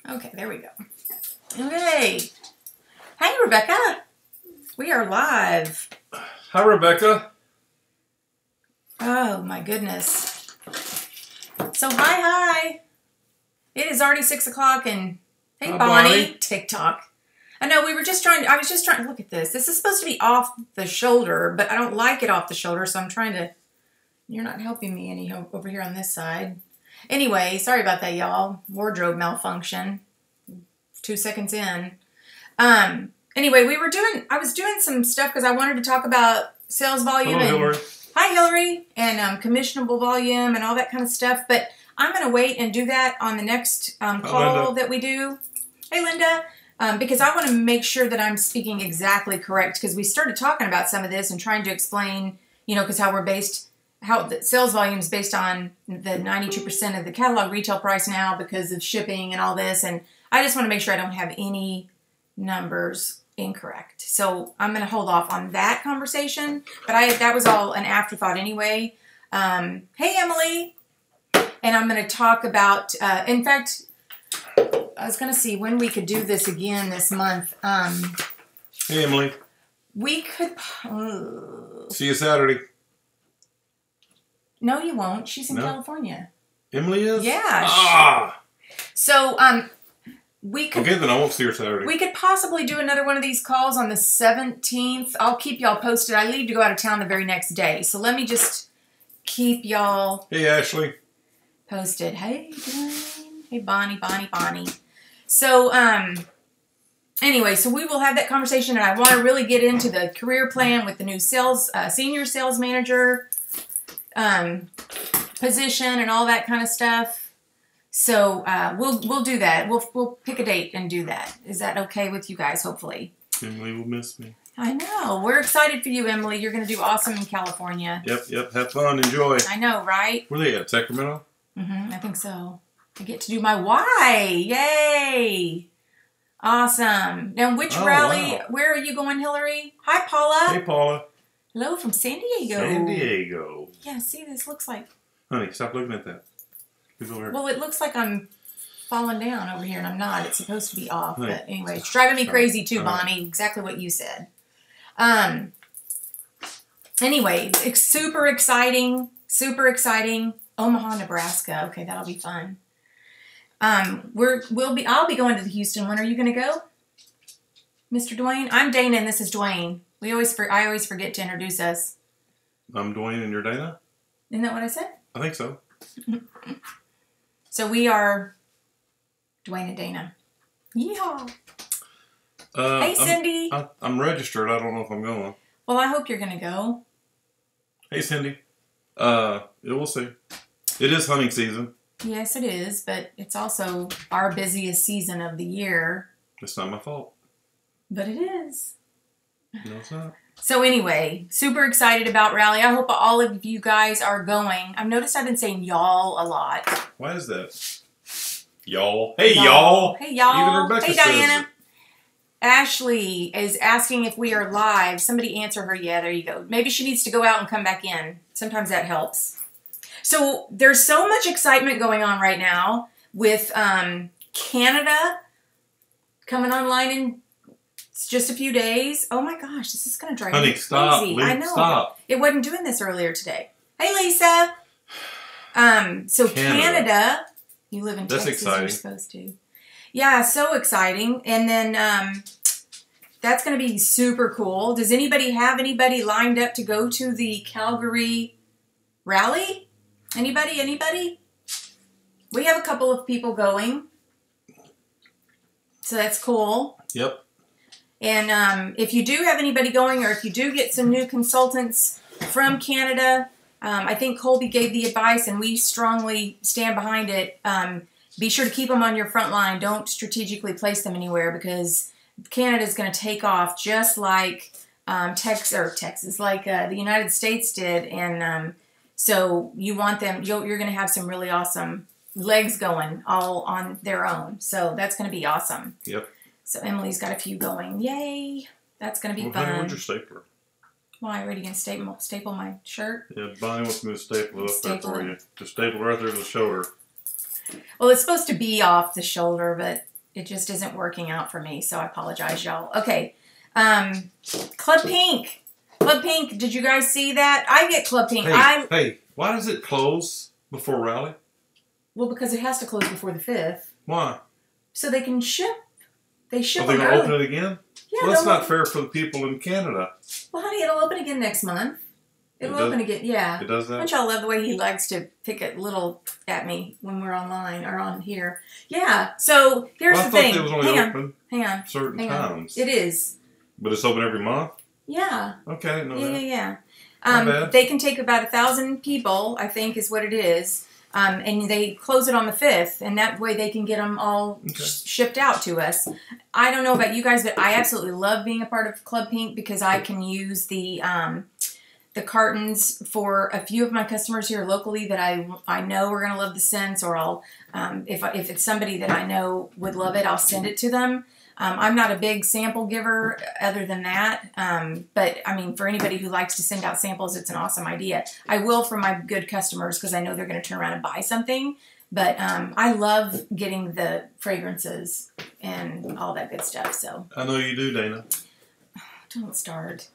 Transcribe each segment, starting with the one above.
Okay, there we go. Okay. Hey, Rebecca. We are live. Hi, Rebecca. Oh, my goodness. So, hi. It is already 6 o'clock and hey, Hi, Bonnie. TikTok. I know, I was just trying to look at this. This is supposed to be off the shoulder, but I don't like it off the shoulder, so I'm trying to, you're not helping me any over here on this side. Anyway, sorry about that, y'all. Wardrobe malfunction. 2 seconds in. Anyway, I was doing some stuff because I wanted to talk about sales volume. Hello, Hillary. Hi, Hillary. And commissionable volume and all that kind of stuff. But I'm going to wait and do that on the next call that we do. Hey, Linda. Because I want to make sure that I'm speaking exactly correct. Because we started talking about some of this and trying to explain, because how the sales volume is based on the 92% of the catalog retail price now because of shipping and all this. And I just want to make sure I don't have any numbers incorrect. So I'm going to hold off on that conversation. But that was all an afterthought anyway. Hey, Emily. And I'm going to talk about, in fact, I was going to see when we could do this again this month. Hey, Emily. We could... See you Saturday. No, you won't. She's in California. Emily is? Yeah. So, we could... Okay, then I won't see her Saturday. We could possibly do another one of these calls on the 17th. I'll keep y'all posted. I leave to go out of town the very next day. So let me just keep y'all... Hey, Ashley. Posted. Hey, Duane. Hey, Bonnie. So, anyway, so we will have that conversation, and I want to really get into the career plan with the new senior sales manager position and all that kind of stuff. So we'll do that. We'll pick a date and do that. Is that okay with you guys? Hopefully. Emily will miss me. I know. We're excited for you, Emily. You're going to do awesome in California. Yep. Have fun. Enjoy. I know, right? Where are they at? Sacramento? I think so. I get to do my Y. Yay! Awesome. Now, which rally? Wow. Where are you going, Hillary? Hi, Paula. Hey, Paula. Hello from San Diego. San Diego. Yeah, see, this looks like... Honey, stop looking at that. Go over here. Well, it looks like I'm falling down over here, and I'm not. It's supposed to be off. Honey. But anyway, it's driving me crazy too, Bonnie. Exactly what you said. Anyway, it's super exciting. Omaha, Nebraska. Okay, that'll be fun. I'll be going to the Houston one. Are you going to go, Mr. Duane? I'm Dana, and this is Duane. I always forget to introduce us. I'm Duane, and you're Dana? Isn't that what I said? I think so. So we are Duane and Dana. Yeehaw! Hey, Cindy. I'm registered. I don't know if I'm going. Well, I hope you're going to go. Hey, Cindy. We'll see. It is hunting season. Yes, it is, but it's also our busiest season of the year. It's not my fault. But it is. No, it's not. So anyway, super excited about Rally. I hope all of you guys are going. I've noticed I've been saying y'all a lot. Why is that? Y'all. Hey, y'all. Hey, y'all. Even Rebecca hey, Diana. Ashley is asking if we are live. Somebody answer her. Yeah, there you go. Maybe she needs to go out and come back in. Sometimes that helps. So there's so much excitement going on right now with Canada coming online in just a few days. Oh my gosh, this is going to drive me crazy. Stop. I know. Stop. It wasn't doing this earlier today. Hey, Lisa. So Canada, you live in Texas. Exciting. You're supposed to. Yeah, so exciting. And then that's going to be super cool. Does anybody have anybody lined up to go to the Calgary rally? Anybody? We have a couple of people going. So that's cool. Yep. And if you do have anybody going, or if you do get some new consultants from Canada, I think Colby gave the advice, and we strongly stand behind it. Be sure to keep them on your front line. Don't strategically place them anywhere, because Canada is going to take off just like Texas, like the United States did. And so you want them, you're going to have some really awesome legs going all on their own. So that's going to be awesome. Yep. So Emily's got a few going. Yay. That's going to be fun. Where's your stapler? Why, are you going to staple my shirt? Yeah, Bonnie wants me to staple it up there for you. Just staple right there to the shoulder. Well, it's supposed to be off the shoulder, but it just isn't working out for me. So I apologize, y'all. Okay. Club Pink. Club Pink, did you guys see that? I get Club Pink. Hey, why does it close before Rally? Well, because it has to close before the 5th. Why? So they can ship. They ship. Are they going to open it again? Yeah. Well, that's not fair for the people in Canada. Well, honey, it'll open again next month. It'll open again. Yeah. It does that? Don't y'all love the way he likes to pick a little at me when we're online or on here? Yeah. So here's the thing. I thought it was only open certain times. It is. But it's open every month? Yeah. Okay. No, Yeah. bad. They can take about 1,000 people, I think is what it is. And they close it on the 5th, and that way they can get them all shipped out to us. I don't know about you guys, but I absolutely love being a part of Club Pink because I can use the cartons for a few of my customers here locally that I know are going to love the scents, or I'll if it's somebody that I know would love it, I'll send it to them. I'm not a big sample giver other than that, but I mean, for anybody who likes to send out samples, it's an awesome idea. I will for my good customers because I know they're going to turn around and buy something, but I love getting the fragrances and all that good stuff. So I know you do, Dana. Don't start.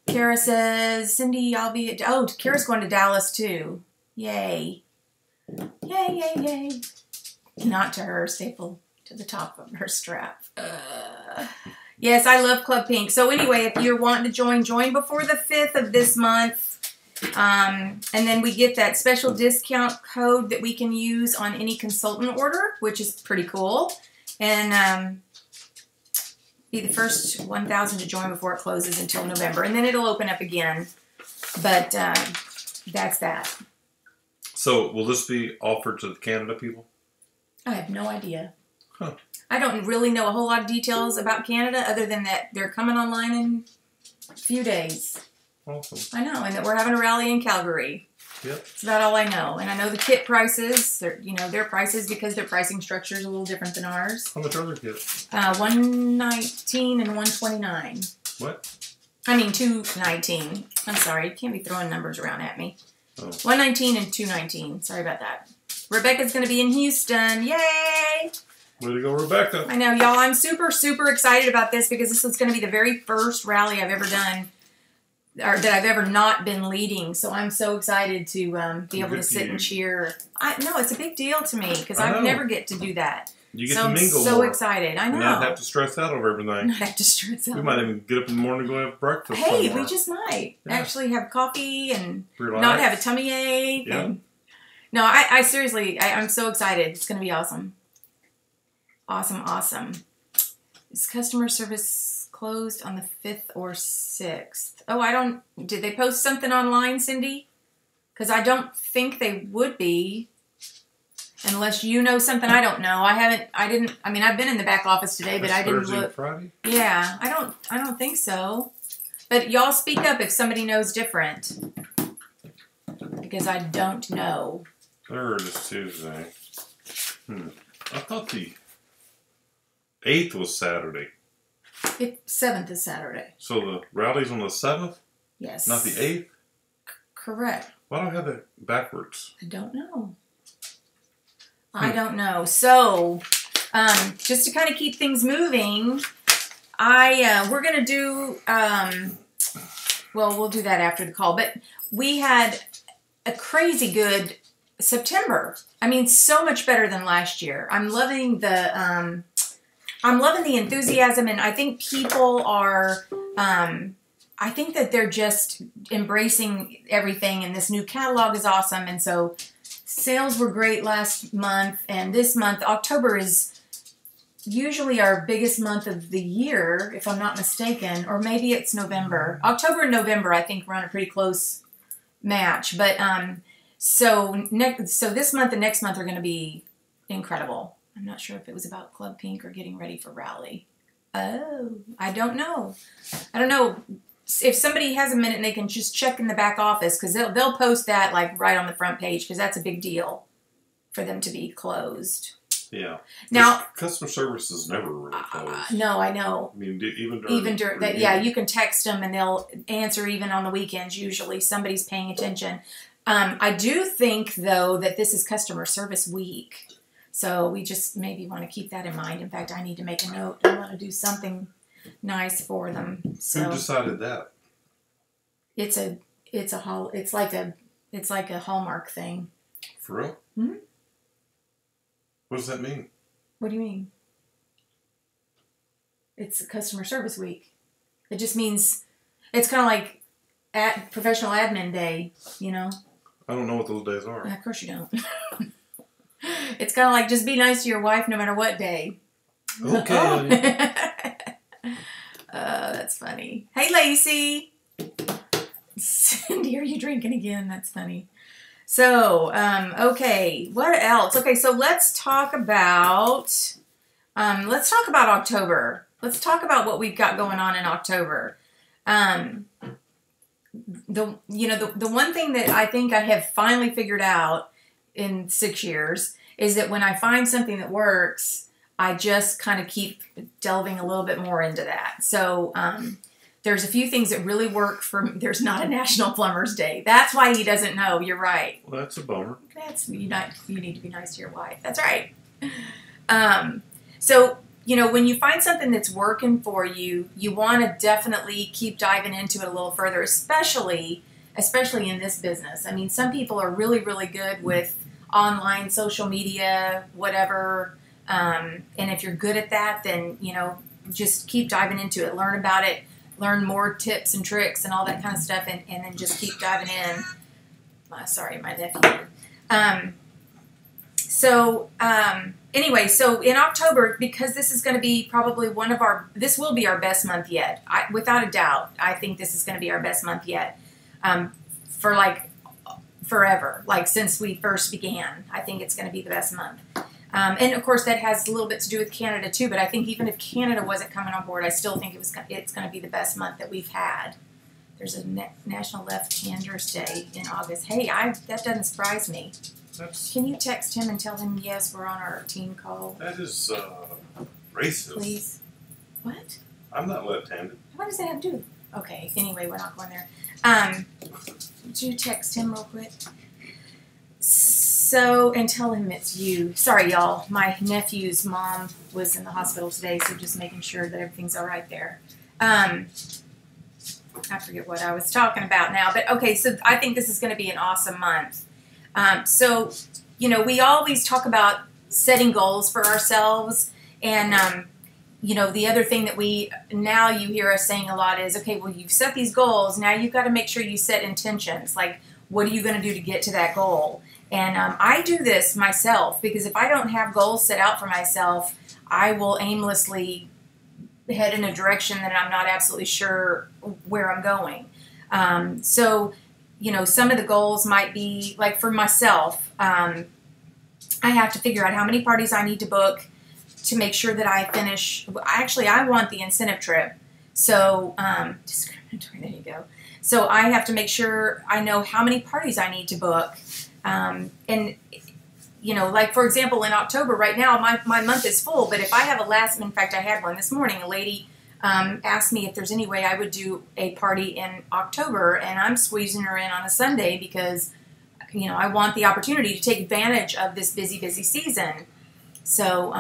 Kara says, Cindy, I'll be at... Oh, Kara's going to Dallas too. Yay. Yay, yay, yay. Not to her, staple to the top of her strap. Yes, I love Club Pink. So anyway, if you're wanting to join before the 5th of this month. And then we get that special discount code that we can use on any consultant order, which is pretty cool. And be the first 1,000 to join before it closes until November. And then it'll open up again. But that's that. So will this be offered to the Canada people? I have no idea. Huh. I don't really know a whole lot of details about Canada other than that they're coming online in a few days. Awesome. I know, and that we're having a rally in Calgary. Yep. That's about all I know. And I know the kit prices, their prices because their pricing structure is a little different than ours. How much are their kits? $119 and $129. What? I mean, $219. I'm sorry, you can't be throwing numbers around at me. Oh. $119 and $219. Sorry about that. Rebecca's going to be in Houston. Yay! Way to go, Rebecca. I know, y'all. I'm super, super excited about this because this is going to be the very first rally I've ever done, or that I've ever not been leading. So I'm so excited to be able to sit and cheer. No, it's a big deal to me because I never get to do that. You get to mingle so more. excited. I know. Not have to stress out over everything. Not have to stress out. We might even get up in the morning and go have breakfast Hey, somewhere. we just might. Actually have coffee and relax. Not have a tummy ache. Yeah. And, no, I seriously, I'm so excited. It's going to be awesome. Awesome, awesome. Is customer service closed on the 5th or 6th? Oh, did they post something online, Cindy? Because I don't think they would be. Unless you know something I don't know. I've been in the back office today, but I didn't look. Friday? Yeah, I don't think so. But y'all speak up if somebody knows different. Because I don't know. 3rd is Tuesday. I thought the 8th was Saturday. 7th is Saturday. So the rally's on the 7th? Yes. Not the 8th? Correct. Why do I have that backwards? I don't know. I don't know. So, just to kind of keep things moving, we're going to do, well, we'll do that after the call. But we had a crazy good September. I mean, so much better than last year. I'm loving the enthusiasm, and I think people are, I think that they're just embracing everything, and this new catalog is awesome. And so sales were great last month, and this month, October is usually our biggest month of the year, if I'm not mistaken, or maybe it's November. October and November, I think, run a pretty close match. But so this month and next month are going to be incredible. I'm not sure if it was about Club Pink or getting ready for Rally. Oh, I don't know. I don't know. If somebody has a minute and they can just check in the back office, because they'll post that like right on the front page, because that's a big deal for them to be closed. Yeah. Now, customer service is never really closed. No, I know. I mean, even during that. Yeah, you can text them and they'll answer even on the weekends. Usually, somebody's paying attention. I do think though that this is customer service week. So we just maybe want to keep that in mind. In fact, I need to make a note. I want to do something nice for them. So who decided that? it's like a Hallmark thing. For real? Hmm? What does that mean? What do you mean? It's customer service week. It just means it's kind of like professional admin day, you know? I don't know what those days are. Of course you don't. It's kind of like just be nice to your wife no matter what day. Okay. That's funny. Hey, Lacey. Cindy, are you drinking again? That's funny. So, okay. What else? Okay, so let's talk about October. Let's talk about what we've got going on in October. The one thing that I think I have finally figured out in 6 years is that when I find something that works, I just kind of keep delving a little bit more into that. So there's a few things that really work for me. There's not a National Plumber's Day. That's why he doesn't know. You're right. Well, that's a bummer. You need to be nice to your wife. That's right. So, when you find something that's working for you, you want to definitely keep diving into it a little further, especially in this business. I mean, some people are really, really good with online social media, whatever. And if you're good at that, then, just keep diving into it. Learn about it. Learn more tips and tricks and all that kind of stuff. And then just keep diving in. Sorry, my nephew. Anyway, so in October, because this is going to be probably this will be our best month yet. Without a doubt, I think this is going to be our best month yet. For like forever, like since we first began, I think it's going to be the best month. And of course that has a little bit to do with Canada too, but I think even if Canada wasn't coming on board, I still think it's going to be the best month that we've had. There's a National Left-Handers Day in August. Hey, that doesn't surprise me. Can you text him and tell him, yes, we're on our team call? That is racist. Please. What? I'm not left-handed. What does that have to do? Okay, anyway, we're not going there. Would you text him real quick? So, and tell him it's you. Sorry, y'all. My nephew's mom was in the hospital today, so just making sure that everything's all right there. I forget what I was talking about now, but okay, so I think this is going to be an awesome month. So, we always talk about setting goals for ourselves. And, the other thing that now you hear us saying a lot is, okay, well, you've set these goals. Now you've got to make sure you set intentions. Like, what are you going to do to get to that goal? And I do this myself because if I don't have goals set out for myself, I will aimlessly head in a direction that I'm not absolutely sure where I'm going. Some of the goals might be, like for myself, I have to figure out how many parties I need to book to make sure that I finish. Actually, I want the incentive trip. So, discriminatory, there you go. So I have to make sure I know how many parties I need to book. Like for example, in October right now, my month is full, but if I have in fact, I had one this morning, a lady asked me if there's any way I would do a party in October, and I'm squeezing her in on a Sunday because, I want the opportunity to take advantage of this busy, busy season. So,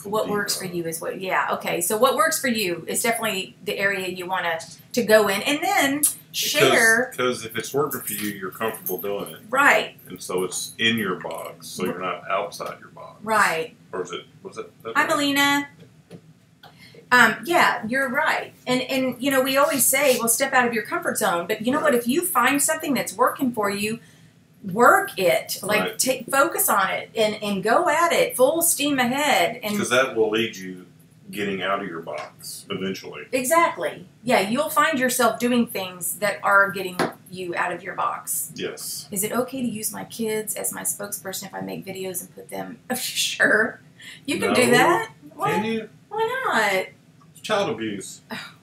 what works for you is okay. So what works for you is definitely the area you want to go in, and then share. Because if it's working for you, you're comfortable doing it. Right. And so it's in your box, so you're not outside your box. Right. Or was it? Hi, Melina. Yeah, you're right. And we always say, well, step out of your comfort zone. But you know what? If you find something that's working for you, work it. Like, focus on it and go at it full steam ahead. Because that will lead you getting out of your box eventually. Exactly. Yeah, you'll find yourself doing things that are getting you out of your box. Yes. Is it okay to use my kids as my spokesperson if I make videos and put them? Sure. You can do that. What? Can you? Why not? It's child abuse. Oh.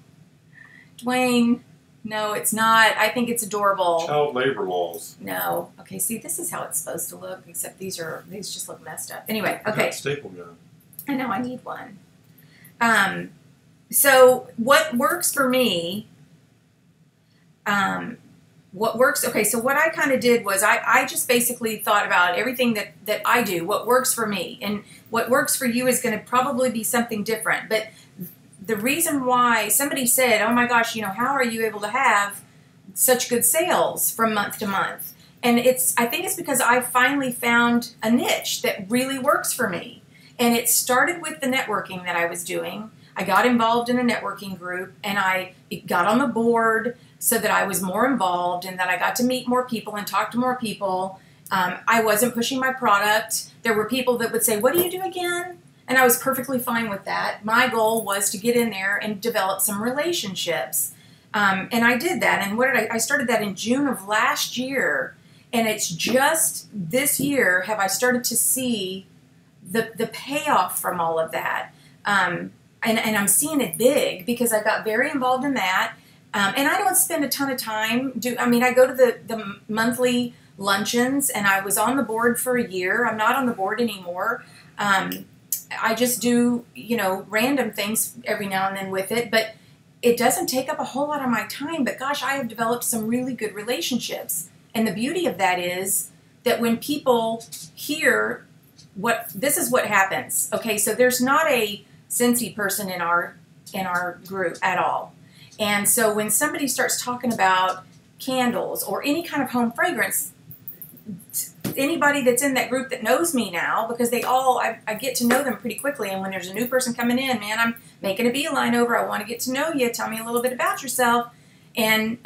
Duane, no, it's not. I think it's adorable. Child labor laws. No. Okay, see, this is how it's supposed to look, except these just look messed up. Anyway, okay. Staple gun. I know, I need one. So what works for me, what works. Okay, so what I kind of did was I just basically thought about everything that I do, what works for me. And what works for you is going to probably be something different. But the reason why somebody said, oh my gosh, how are you able to have such good sales from month to month? And I think it's because I finally found a niche that really works for me. And it started with the networking that I was doing. I got involved in a networking group, and I got on the board so that I was more involved and that I got to meet more people and talk to more people. I wasn't pushing my product. There were people that would say, what do you do again? And I was perfectly fine with that. My goal was to get in there and develop some relationships. And I did that. And I started that in June of last year. And it's just this year have I started to see the payoff from all of that. And I'm seeing it big because I got very involved in that. And I don't spend a ton of time. I go to the monthly luncheons, and I was on the board for a year. I'm not on the board anymore. I just do, random things every now and then with it. But it doesn't take up a whole lot of my time. But gosh, I have developed some really good relationships. And the beauty of that is that when people hear this is what happens. Okay, so there's not a Scentsy person in our group at all. And so when somebody starts talking about candles or any kind of home fragrance, anybody that's in that group that knows me now, because I get to know them pretty quickly. And when there's a new person coming in, man, I'm making a beeline over. I want to get to know you. Tell me a little bit about yourself. And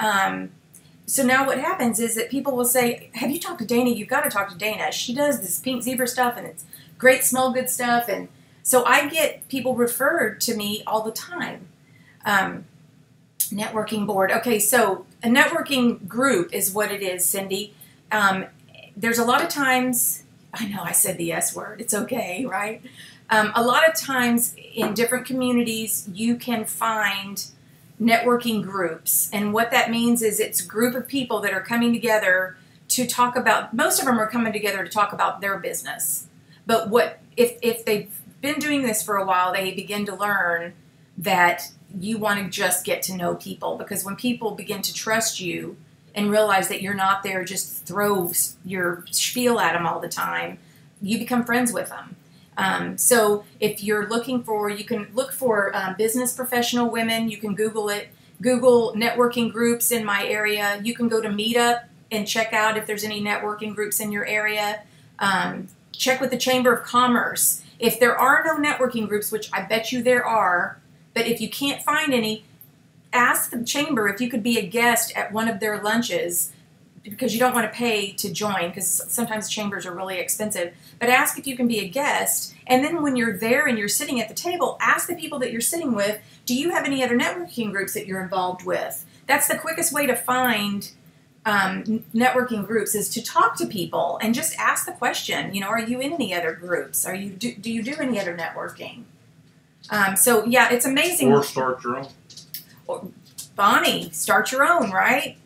so now what happens is that people will say, have you talked to Dana? You've got to talk to Dana. She does this pink zebra stuff, and it's great, smell good stuff. And so I get people referred to me all the time. Networking board. Okay, so a networking group is what it is, Cindy. There's a lot of times, I know I said the S word, it's okay, right? A lot of times in different communities, you can find networking groups. And what that means is it's a group of people that are coming together to talk about, most of them are coming together to talk about their business. But if they've been doing this for a while, they begin to learn that you want to just get to know people, because when people begin to trust you and realize that you're not there just throw your spiel at them all the time, you become friends with them. So if you're looking for, you can look for business professional women. You can Google it. Google networking groups in my area. You can go to Meetup and check out if there's any networking groups in your area. Check with the Chamber of Commerce. If there are no networking groups, which I bet you there are, but if you can't find any, ask the Chamber if you could be a guest at one of their lunches, because you don't want to pay to join, because sometimes chambers are really expensive. But ask if you can be a guest, and then when you're there and you're sitting at the table, ask the people that you're sitting with, do you have any other networking groups that you're involved with? That's the quickest way to find networking groups, is to talk to people and just ask the question, are you in any other groups? Do you do any other networking? So yeah, it's amazing. Or start your own. Bonnie, start your own, right?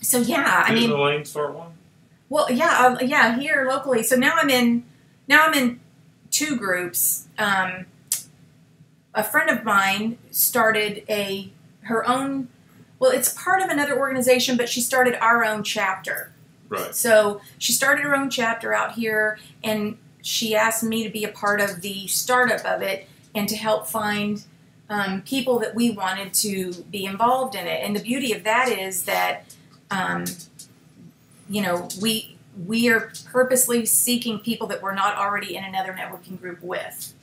So yeah, Didn't Elaine start one? Well, yeah, here locally. So now I'm in two groups. A friend of mine started her own. Well, it's part of another organization, but she started our own chapter. Right. So she started her own chapter out here, and she asked me to be a part of the startup of it and to help find people that we wanted to be involved in it. And the beauty of that is that, we are purposely seeking people that we're not already in another networking group with.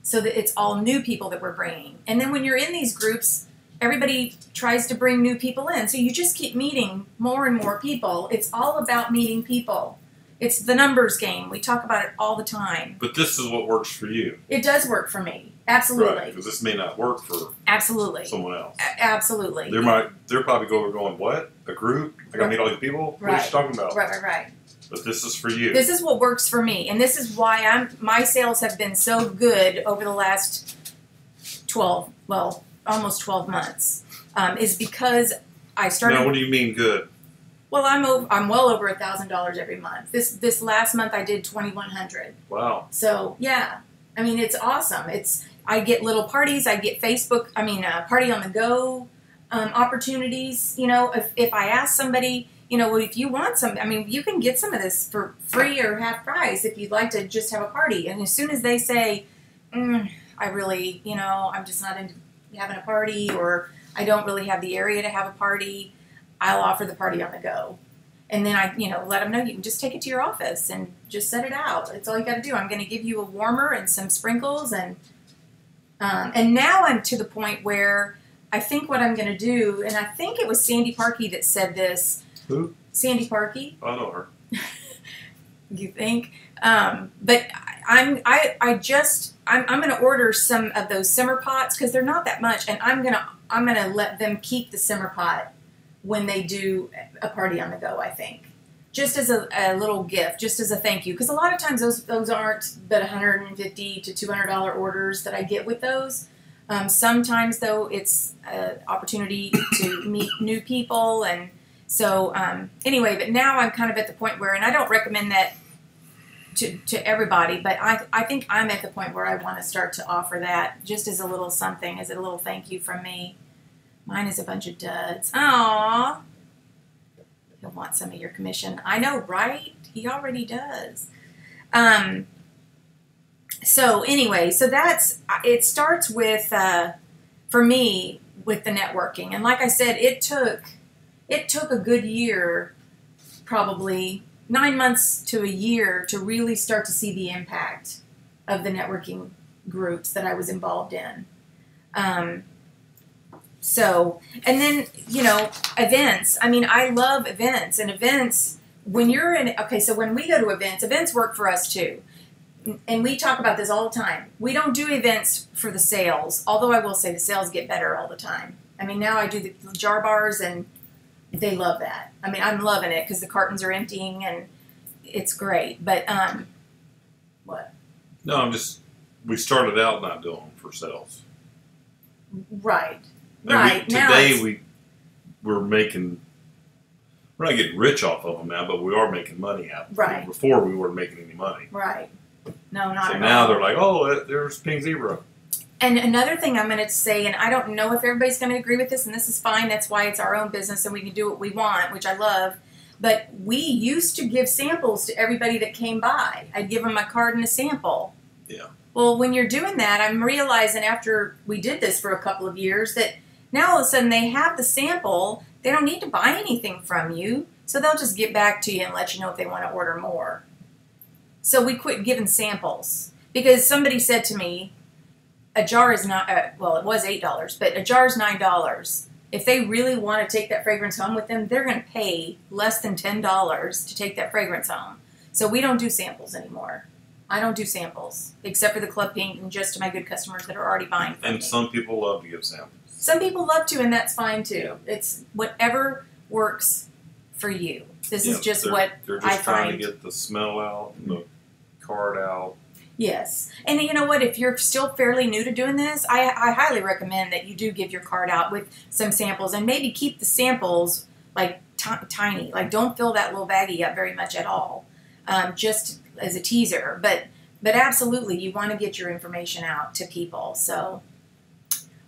So that it's all new people that we're bringing. And then when you're in these groups, everybody tries to bring new people in. So you just keep meeting more and more people. It's all about meeting people. It's the numbers game. We talk about it all the time. But this is what works for you. It does work for me. Absolutely. Right, because this may not work for someone else. Absolutely. They're probably going, what? A group? I got to meet all these people? What are you talking about? Right. But this is for you. This is what works for me. And this is why my sales have been so good over the last almost 12 months. Is because I started... Now, what do you mean good? Well, I'm well over $1,000 every month. This last month I did $2,100. Wow. So yeah, I mean, it's awesome. I get little parties. I get party on the go. opportunities. You know, if I ask somebody, you know, well, if you want some, I mean, you can get some of this for free or half price if you'd like to just have a party. And as soon as they say, I really, you know, I'm just not into having a party, or I don't really have the area to have a party, I'll offer the party on the go. And then I, you know, let them know you can just take it to your office and just set it out. It's all you got to do. I'm going to give you a warmer and some sprinkles, and now I'm to the point where I think what I'm going to do, and I think it was Sandy Parkey that said this. Who? Sandy Parkey. I know her. You think? But I'm going to order some of those simmer pots because they're not that much, and I'm gonna let them keep the simmer pot when they do a party on the go. I think just as a little gift, just as a thank you, because a lot of times those aren't but $150 to $200 orders that I get with those. Sometimes though it's an opportunity to meet new people, and so anyway. But now I'm kind of at the point where, and I don't recommend that to everybody, but I think I'm at the point where I want to start to offer that just as a little something, as a little thank you from me. Mine is a bunch of duds. Aww. He'll want some of your commission. I know, right? He already does. So anyway, so it starts with, for me, with the networking. And like I said, it took a good year, probably 9 months to a year, to really start to see the impact of the networking groups that I was involved in. So, and then, you know, events. I mean, I love events, and events, when you're in, okay, so when we go to events work for us too. And we talk about this all the time. We don't do events for the sales, although I will say the sales get better all the time. I mean, now I do the jar bars, and they love that. I mean, I'm loving it because the cartons are emptying, and it's great. But, what? No, we started out not doing them for sales. Right. And right. Today we're not getting rich off of them now, but we are making money out of them. Right. Before we weren't making any money. Right. No, not at all. So now they're like, oh, there's Ping Zebra. And another thing I'm going to say, and I don't know if everybody's going to agree with this, and this is fine. That's why it's our own business, and we can do what we want, which I love. But we used to give samples to everybody that came by. I'd give them a card and a sample. Yeah. Well, when you're doing that, I'm realizing after we did this for a couple of years that now all of a sudden they have the sample. They don't need to buy anything from you, so they'll just get back to you and let you know if they want to order more. So we quit giving samples because somebody said to me, a jar is not, well, it was $8, but a jar is $9. If they really want to take that fragrance home with them, they're going to pay less than $10 to take that fragrance home. So we don't do samples anymore. I don't do samples, except for the Club Pink and just to my good customers that are already buying from me. And some people love to give samples. Some people love to, and that's fine too. It's whatever works for you. This is just what they're I just trying find. to get the smell out and the card out. Yes. And you know what? If you're still fairly new to doing this, I highly recommend that you do give your card out with some samples, and maybe keep the samples like tiny. Like, don't fill that little baggie up very much at all, just as a teaser. But absolutely, you want to get your information out to people. So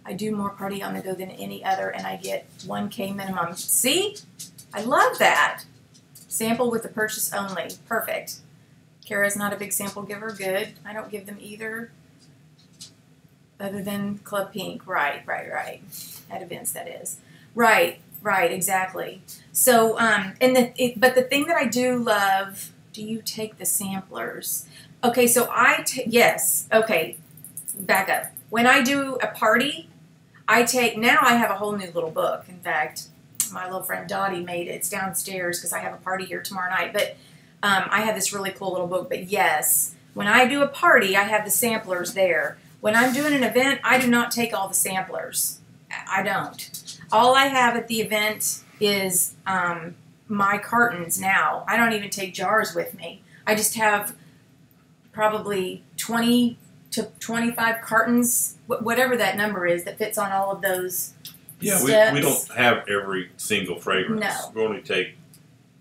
I do more party on the go than any other, and I get 1K minimum. See? I love that. Sample with the purchase only. Perfect. Kara's not a big sample giver. Good. I don't give them either. Other than Club Pink. Right. At events, that is. Right, exactly. So, but the thing that I do love, do you take the samplers? Okay, so yes. Okay, back up. When I do a party, now I have a whole new little book. In fact, my little friend Dottie made it. It's downstairs because I have a party here tomorrow night. But I have this really cool little book. But yes, when I do a party, I have the samplers there. When I'm doing an event, I do not take all the samplers. I don't. All I have at the event is my cartons now. I don't even take jars with me. I just have probably 20 to 25 cartons, whatever that number is, that fits on all of those steps. We don't have every single fragrance. No. We only take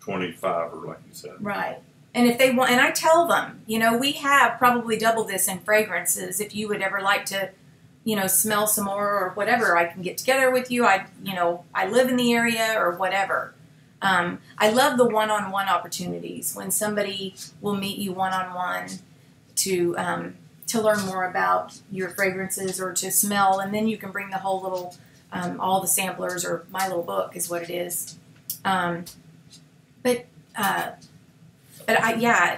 25, or like you said. Right. And if they want, and I tell them, we have probably double this in fragrances if you would ever like to smell some more or whatever, I can get together with you. I live in the area or whatever. I love the one-on-one opportunities when somebody will meet you one-on-one to learn more about your fragrances or to smell, and then you can bring the whole little, all the samplers, or my little book is what it is. But at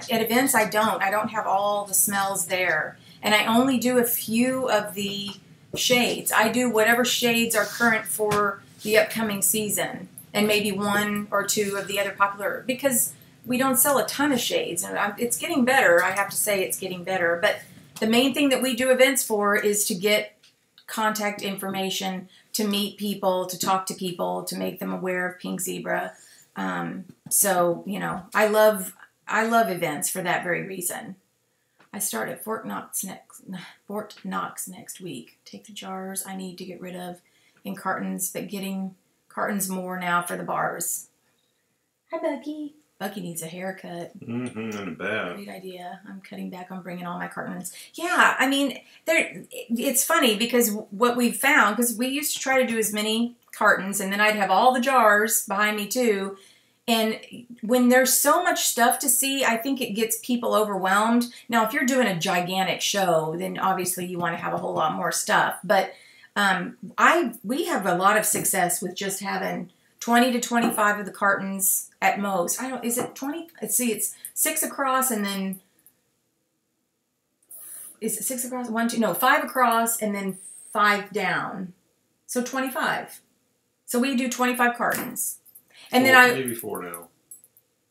events I don't have all the smells there, and I only do a few of the shades. I do whatever shades are current for the upcoming season, and maybe one or two of the other popular, because we don't sell a ton of shades, and it's getting better. I have to say it's getting better, but the main thing that we do events for is to get contact information, to meet people, to talk to people, to make them aware of Pink Zebra. So I love events for that very reason. I start at Fort Knox next week. Take the jars I need to get rid of in cartons, but getting cartons more now for the bars. Hi, Bucky. Bucky needs a haircut. In a bath. Great idea. I'm cutting back on bringing all my cartons. Yeah, I mean, it's funny because what we've found, because we used to try to do as many cartons, and then I'd have all the jars behind me too. And when there's so much stuff to see, I think it gets people overwhelmed. Now, if you're doing a gigantic show, then obviously you want to have a whole lot more stuff. But we have a lot of success with just having 20 to 25 of the cartons at most. Is it 20? Let's see, it's 6 across, and then, is it 6 across? 5 across, and then 5 down. So 25. So we do 25 cartons. And then maybe 4 now.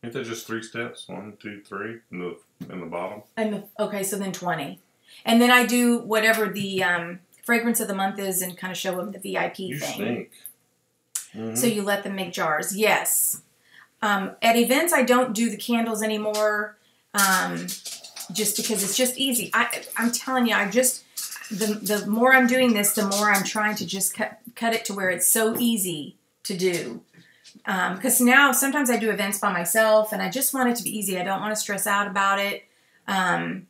Ain't that just 3 steps? 1, 2, 3 in the bottom? Okay, so then 20. And then I do whatever the fragrance of the month is and kind of show them the VIP thing. You stink. Mm-hmm. So you let them make jars. Yes. At events, I don't do the candles anymore, just because it's just easy. I'm telling you, the more I'm doing this, the more I'm trying to just cut it to where it's so easy to do. Because now sometimes I do events by myself, and I just want it to be easy. I don't want to stress out about it. I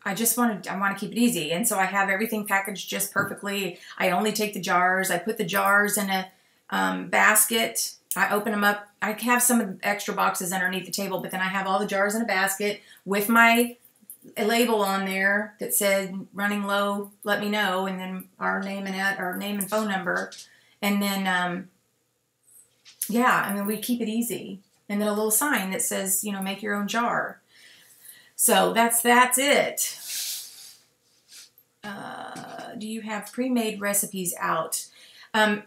want to keep it easy, and so I have everything packaged just perfectly. I only take the jars. I put the jars in a basket. I open them up. I have some of the extra boxes underneath the table, but then I have all the jars in a basket with my label on there that said "running low, let me know," and then our name and phone number, and then we keep it easy, and then a little sign that says make your own jar. So that's it. Do you have pre-made recipes out? I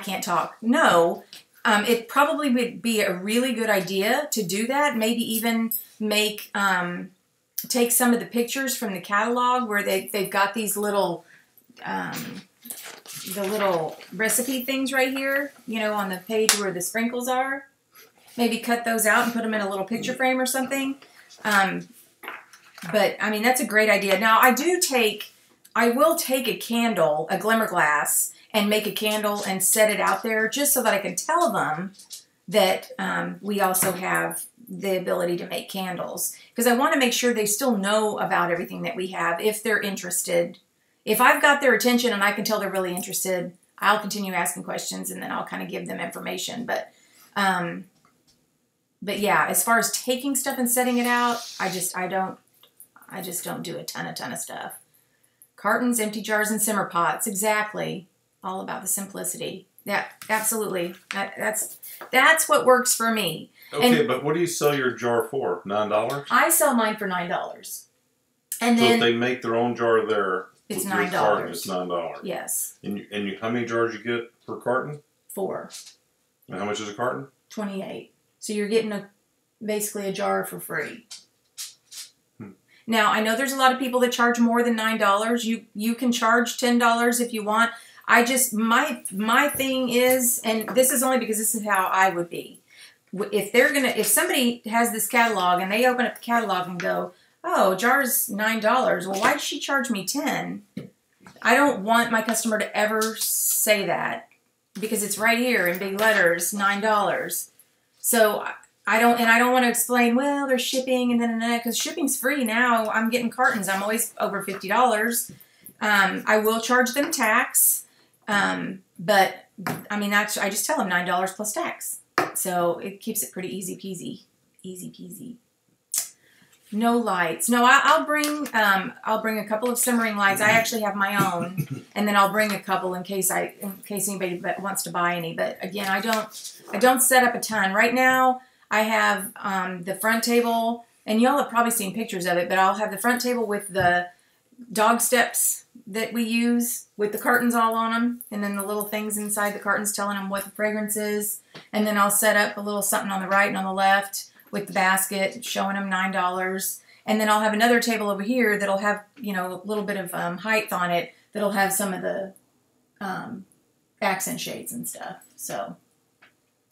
can't talk. No. It probably would be a really good idea to do that. Maybe even take some of the pictures from the catalog where they've got these little, the little recipe things right here, on the page where the sprinkles are. Maybe cut those out and put them in a little picture frame or something. But I mean, that's a great idea. Now I will take a candle, a glimmer glass, and make a candle and set it out there just so that I can tell them that we also have the ability to make candles. Because I want to make sure they still know about everything that we have if they're interested. If I've got their attention and I can tell they're really interested, I'll continue asking questions, and then I'll kind of give them information. But yeah, as far as taking stuff and setting it out, I just don't do a ton of stuff. Cartons, empty jars, and simmer pots. Exactly. All about the simplicity. Yeah, absolutely. That's what works for me. Okay, but what do you sell your jar for? $9? I sell mine for $9. And so then if they make their own jar there, it's with $9. your carton, it's $9. Yes. And how many jars you get per carton? 4. And how much is a carton? $28. So you're getting basically a jar for free. Now, I know there's a lot of people that charge more than $9. You can charge $10 if you want. My thing is, and this is only because this is how I would be. If somebody has this catalog and they open up the catalog and go, oh, jar's $9. Well, why did she charge me $10? I don't want my customer to ever say that, because it's right here in big letters, $9. So I don't want to explain, well, there's shipping and then, because shipping's free now. I'm getting cartons. I'm always over $50. I will charge them tax, but I mean, I just tell them $9 plus tax. So it keeps it pretty easy peasy. Easy peasy. No lights. No, I'll bring a couple of simmering lights. I actually have my own, and then I'll bring a couple in case anybody wants to buy any. But again, I don't set up a ton. Right now, I have the front table, and y'all have probably seen pictures of it, but I'll have the front table with the dog steps that we use with the curtains all on them, and then the little things inside the curtains telling them what the fragrance is. And then I'll set up a little something on the right and on the left with the basket showing them $9. And then I'll have another table over here that'll have, you know, a little bit of height on it that'll have some of the accent shades and stuff. So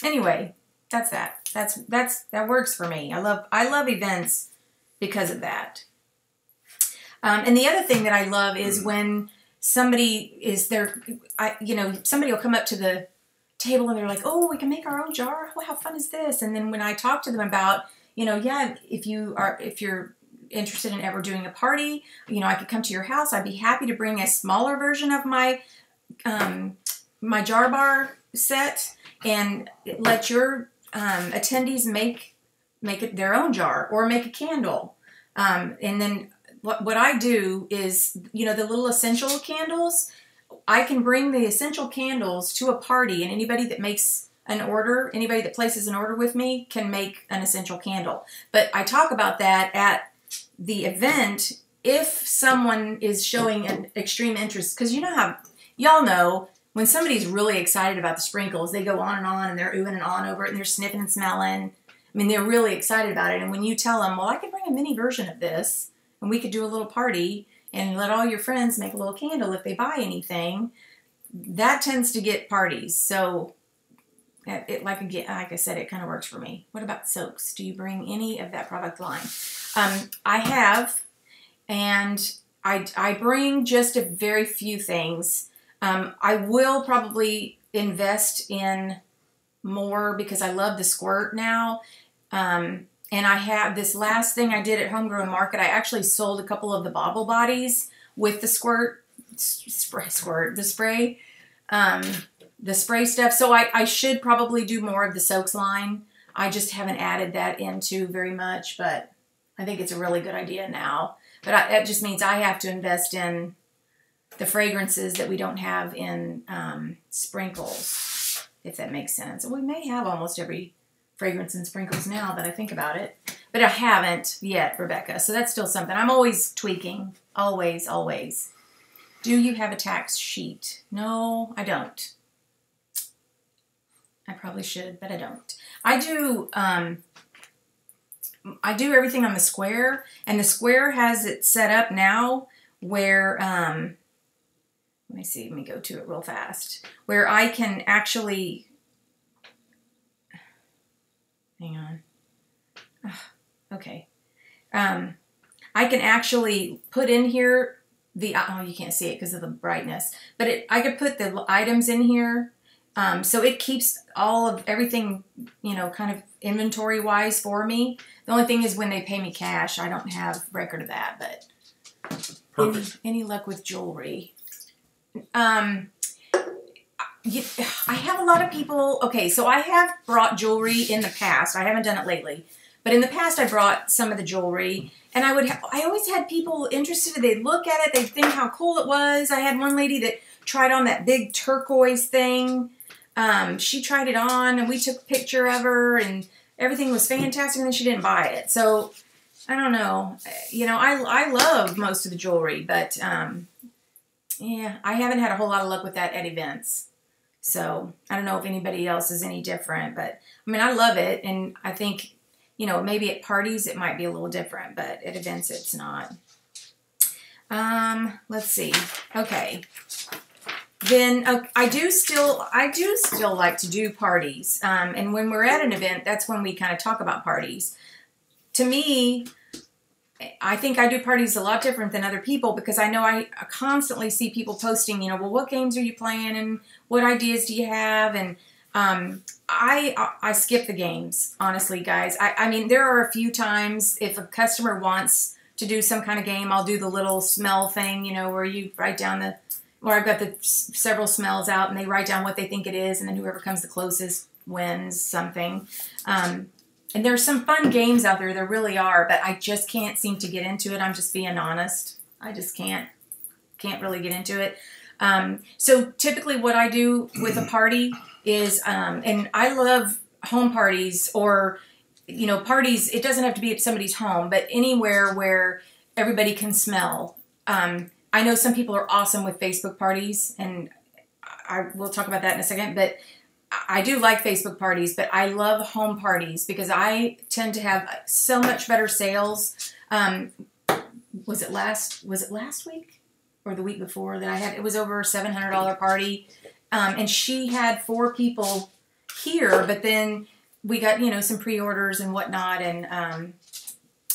anyway, that's that. That works for me. I love events because of that. And the other thing that I love is when somebody is there, somebody will come up to the table and they're like, oh, we can make our own jar. Oh, how fun is this? And then when I talk to them about, yeah, if you're interested in ever doing a party, I could come to your house. I'd be happy to bring a smaller version of my my jar bar set and let your attendees make it their own jar or make a candle. And then what I do is, the little essential candles, I can bring the essential candles to a party, and anybody that makes an order, anybody that places an order with me can make an essential candle. But I talk about that at the event if someone is showing an extreme interest, because y'all know, when somebody's really excited about the sprinkles, they go on and they're oohing and awing over it, and they're sniffing and smelling. I mean, they're really excited about it. And when you tell them, well, I could bring a mini version of this, and we could do a little party, and let all your friends make a little candle if they buy anything, that tends to get parties. So, like I said, it kind of works for me. What about soaks? Do you bring any of that product line? I have, and I bring just a very few things. I will probably invest in more because I love the squirt now. And I have this last thing I did at Homegrown Market. I actually sold a couple of the bobble bodies with the the spray stuff. So I should probably do more of the soaks line. I just haven't added that into very much, but I think it's a really good idea now. But that just means I have to invest in the fragrances that we don't have in sprinkles, if that makes sense. We may have almost every fragrance and sprinkles now that I think about it. But I haven't yet, Rebecca. So that's still something. I'm always tweaking. Always, always. Do you have a tax sheet? No, I don't. I probably should, but I don't. I do everything on the Square, and the Square has it set up now where, let me go to it real fast, where I can actually, hang on. Okay. I can actually put in here you can't see it because of the brightness, but I could put the items in here. So it keeps everything, kind of inventory wise for me. The only thing is when they pay me cash, I don't have record of that, but perfect. Any luck with jewelry? I have a lot of people. Okay, so I have brought jewelry in the past. I haven't done it lately, but in the past I brought some of the jewelry, and I always had people interested. They'd look at it, they'd think how cool it was. I had one lady that tried on that big turquoise thing. She tried it on, and we took a picture of her, and everything was fantastic, and then she didn't buy it. So I don't know. I love most of the jewelry, but yeah, I haven't had a whole lot of luck with that at events. So I don't know if anybody else is any different, but I mean, I love it. And I think, maybe at parties it might be a little different, but at events it's not. Let's see. Okay. Then I do still like to do parties. And when we're at an event, that's when we kind of talk about parties. To me, I think I do parties a lot different than other people because I know I constantly see people posting, well, what games are you playing and what ideas do you have? And I skip the games, honestly, guys. I mean, there are a few times if a customer wants to do some kind of game, I'll do the little smell thing, you know, where you write down where I've got the several smells out and they write down what they think it is, and then whoever comes the closest wins something. And there's some fun games out there, there really are, but I just can't seem to get into it. I'm just being honest. I just can't really get into it. So typically what I do with a party is, and I love home parties, or, you know, parties, it doesn't have to be at somebody's home, but anywhere where everybody can smell. I know some people are awesome with Facebook parties, and we'll talk about that in a second, but I do like Facebook parties, but I love home parties because I tend to have so much better sales. Was it last week or the week before that I had? It was over a $700 party, and she had 4 people here, but then we got, you know, some pre-orders and whatnot, and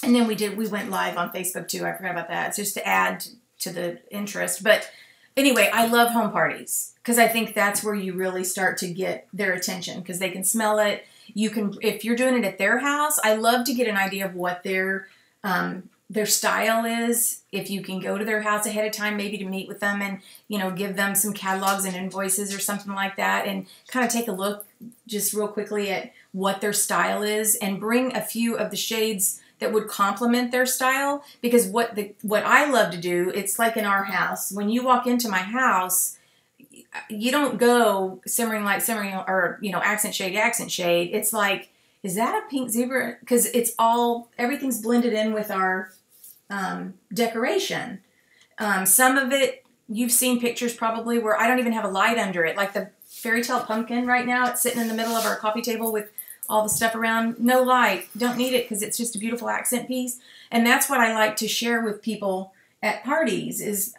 then we went live on Facebook too. I forgot about that. It's just to add to the interest. But anyway, I love home parties because I think that's where you really start to get their attention because they can smell it. You can, if you're doing it at their house, I love to get an idea of what their style is. If you can go to their house ahead of time, maybe to meet with them and, you know, give them some catalogs and invoices or something like that, and kind of take a look just real quickly at what their style is and bring a few of the shades that would complement their style. Because what I love to do, it's like in our house, when you walk into my house, you don't go simmering light, simmering, or, you know, accent shade. It's like, is that a pink zebra? Because it's everything's blended in with our decoration. Some of it, you've seen pictures probably where I don't even have a light under it. Like the fairy tale pumpkin right now, it's sitting in the middle of our coffee table with all the stuff around. No light. Don't need it because it's just a beautiful accent piece. And that's what I like to share with people at parties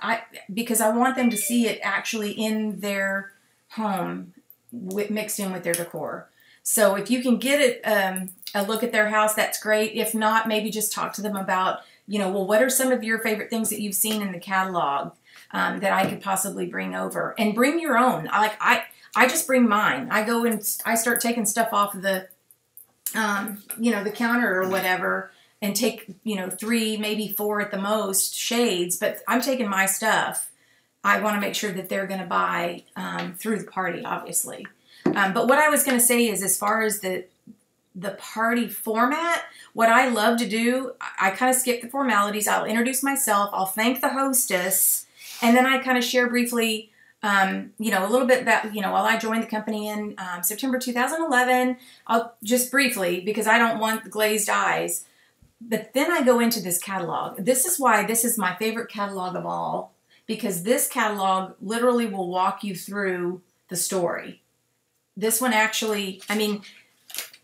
because I want them to see it actually in their home mixed in with their decor. So if you can get a look at their house, that's great. If not, maybe just talk to them about, you know, well, what are some of your favorite things that you've seen in the catalog that I could possibly bring over? And bring your own. I just bring mine. I go and I start taking stuff off of the, you know, the counter or whatever, and take, you know, 3, maybe 4 at the most shades, but I'm taking my stuff. I want to make sure that they're going to buy through the party, obviously. But what I was going to say is, as far as the party format, what I love to do, I kind of skip the formalities. I'll introduce myself. I'll thank the hostess. And then I kind of share briefly, you know, a little bit about, you know, while I joined the company in September 2011, I'll just briefly, because I don't want the glazed eyes. But then I go into this catalog. This is why this is my favorite catalog of all, because this catalog literally will walk you through the story. This one actually, I mean,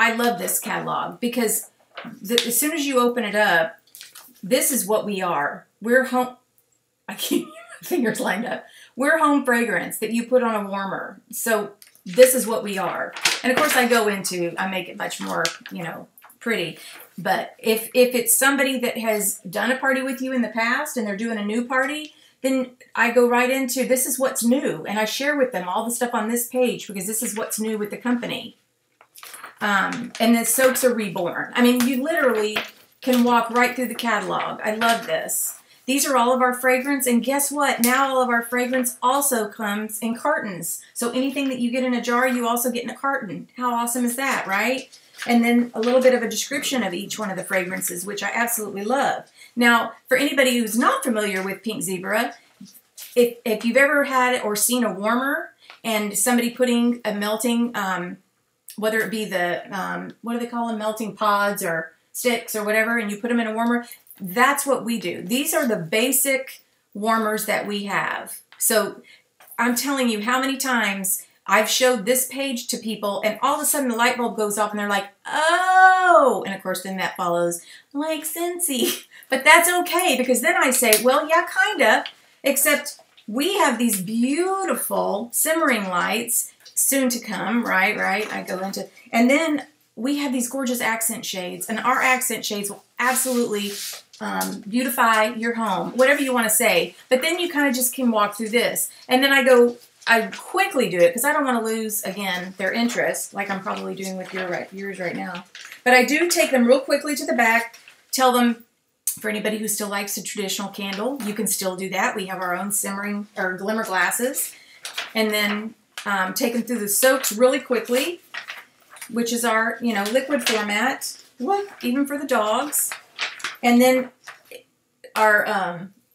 I love this catalog because as soon as you open it up, this is what we are. We're home. I can't get my fingers lined up. We're home fragrance that you put on a warmer. So this is what we are. And of course I make it much more, you know, pretty. But if it's somebody that has done a party with you in the past and they're doing a new party, then I go right into, this is what's new. And I share with them all the stuff on this page because this is what's new with the company. And the soaps are reborn. I mean, you literally can walk right through the catalog. I love this. These are all of our fragrance. And guess what? Now all of our fragrance also comes in cartons. So anything that you get in a jar, you also get in a carton. How awesome is that, right? And then a little bit of a description of each one of the fragrances, which I absolutely love. Now, for anybody who's not familiar with Pink Zebra, if you've ever had or seen a warmer and somebody putting a melting, whether it be the, what do they call them, melting pods or sticks or whatever, and you put them in a warmer, that's what we do. These are the basic warmers that we have. So I'm telling you how many times I've showed this page to people and all of a sudden the light bulb goes off and they're like, oh, and of course then that follows, like Scentsy. But that's okay because then I say, well, yeah, kinda, except we have these beautiful simmering lights soon to come, right? I go into, and then we have these gorgeous accent shades, and our accent shades will absolutely beautify your home, whatever you want to say. But then you kind of just can walk through this. And then I quickly do it because I don't want to lose, again, their interest, like I'm probably doing with yours right now. But I do take them real quickly to the back, tell them, For anybody who still likes a traditional candle, you can still do that. We have our own simmering or glimmer glasses. And then take them through the soaks really quickly, which is our, liquid format. What? Even for the dogs. And then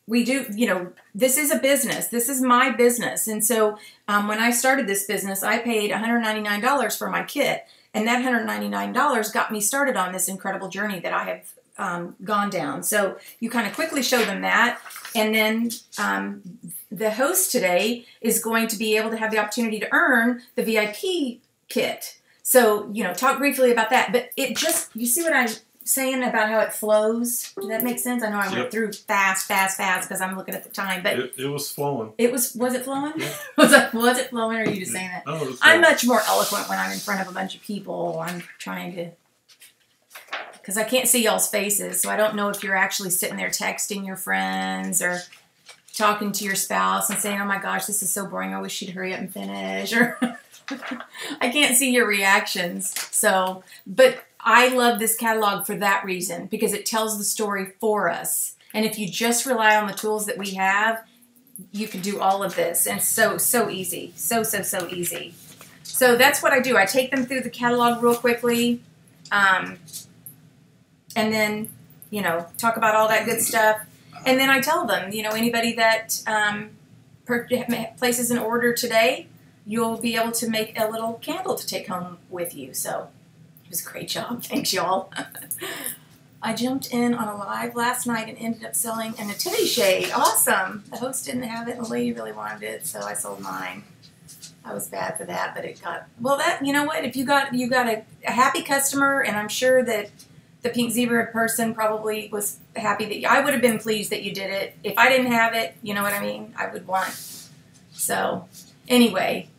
we do, this is a business. This is my business. And so when I started this business, I paid $199 for my kit. And that $199 got me started on this incredible journey that I have gone down. So you kind of quickly show them that. And then the host today is going to be able to have the opportunity to earn the VIP kit. So, talk briefly about that. But you see what I'm saying about how it flows? Does that make sense? I know I went through fast because I'm looking at the time. But it was flowing. Was it flowing? Yeah. was it flowing, or are you just saying that? No, it was flowing. I'm much more eloquent when I'm in front of a bunch of people. I'm trying to... Because I can't see y'all's faces, so I don't know if you're actually sitting there texting your friends or talking to your spouse and saying, oh my gosh, this is so boring, I wish you'd hurry up and finish. Or I can't see your reactions. So, but I love this catalog for that reason, because it tells the story for us. And if you just rely on the tools that we have, you can do all of this. And so easy. So easy. So that's what I do. I take them through the catalog real quickly. And then, talk about all that good stuff. And then I tell them, anybody that places an order today, you'll be able to make a little candle to take home with you. So it was a great job. Thanks, y'all. I jumped in on a live last night and ended up selling a nativity shade. Awesome. The host didn't have it and the lady really wanted it, so I sold mine. I was bad for that, but it got... Well, you know what? If you got a happy customer, and I'm sure that the pink zebra person probably was happy that I would have been pleased that you did it. If I didn't have it, you know what I mean? I would want. So, anyway,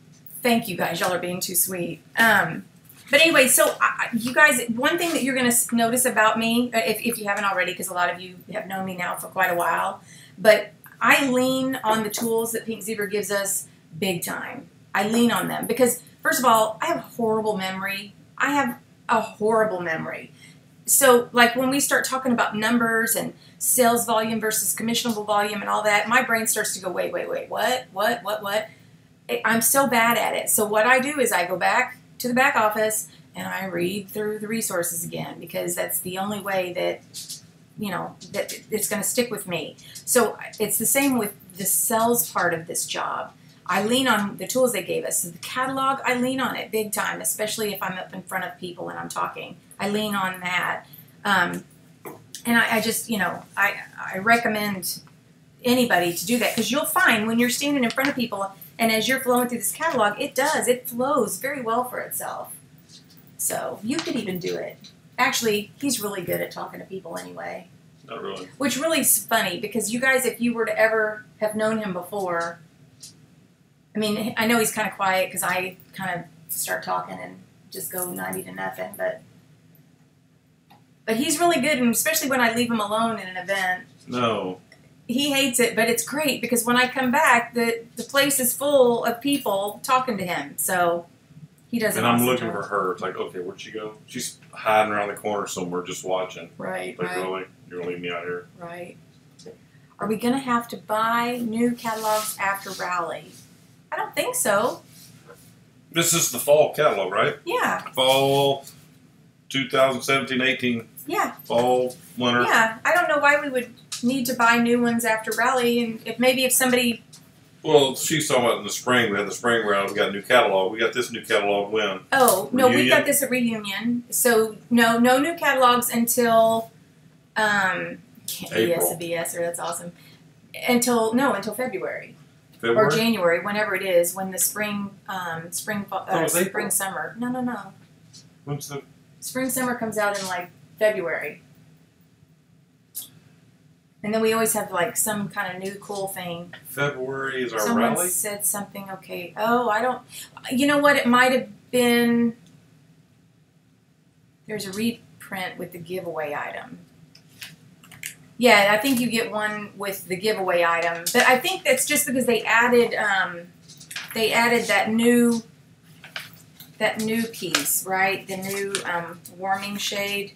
thank you guys. Y'all are being too sweet. But anyway, so you guys, one thing that you're going to notice about me, if you haven't already, because a lot of you have known me now for quite a while, but I lean on the tools that Pink Zebra gives us big time. I lean on them because, first of all, I have a horrible memory. So, like, when we start talking about numbers and sales volume versus commissionable volume and all that, my brain starts to go, wait, what? I'm so bad at it. So what I do is I go back to the back office and I read through the resources again, because that's the only way that, that it's going to stick with me. So it's the same with the sales part of this job. I lean on the tools they gave us. So the catalog, I lean on it big time, especially if I'm up in front of people and I'm talking. I lean on that. And I just, I recommend anybody to do that, because you'll find when you're standing in front of people and as you're flowing through this catalog, it flows very well for itself. So you could even do it. Actually, he's really good at talking to people anyway. Not really. Which really is funny, because you guys, if you were to ever have known him before, I mean, I know he's kind of quiet because I kind of start talking and just go 90 to nothing, but he's really good, and especially when I leave him alone in an event. No. He hates it, but it's great, because when I come back, the place is full of people talking to him, so he does. And I'm looking for her. It's like, okay, where'd she go? She's hiding around the corner somewhere just watching. Right, like, right. Really? You're going to leave me out here? Right. Are we going to have to buy new catalogs after Rally? I don't think so. This is the fall catalog, right? Yeah. Fall 2017-18. Yeah. Fall, winter. Yeah. I don't know why we would need to buy new ones after Rally, and if somebody... Well, she's talking about in the spring. We had the spring round. We got a new catalog. We got this new catalog when? Oh, no, Reunion? we got this at Reunion. So, no new catalogs until... April. BS, that's awesome. Until February. February? Or January, whenever it is, when the spring April. summer. No. When's the... Spring summer comes out in like February. And then we always have like some kind of new cool thing. February is our Someone rally? said something, okay. Oh, I don't... You know what? It might have been... There's a reprint with the giveaway item. Yeah, I think you get one with the giveaway item. But I think that's just because they added that new piece, right? The new warming shade.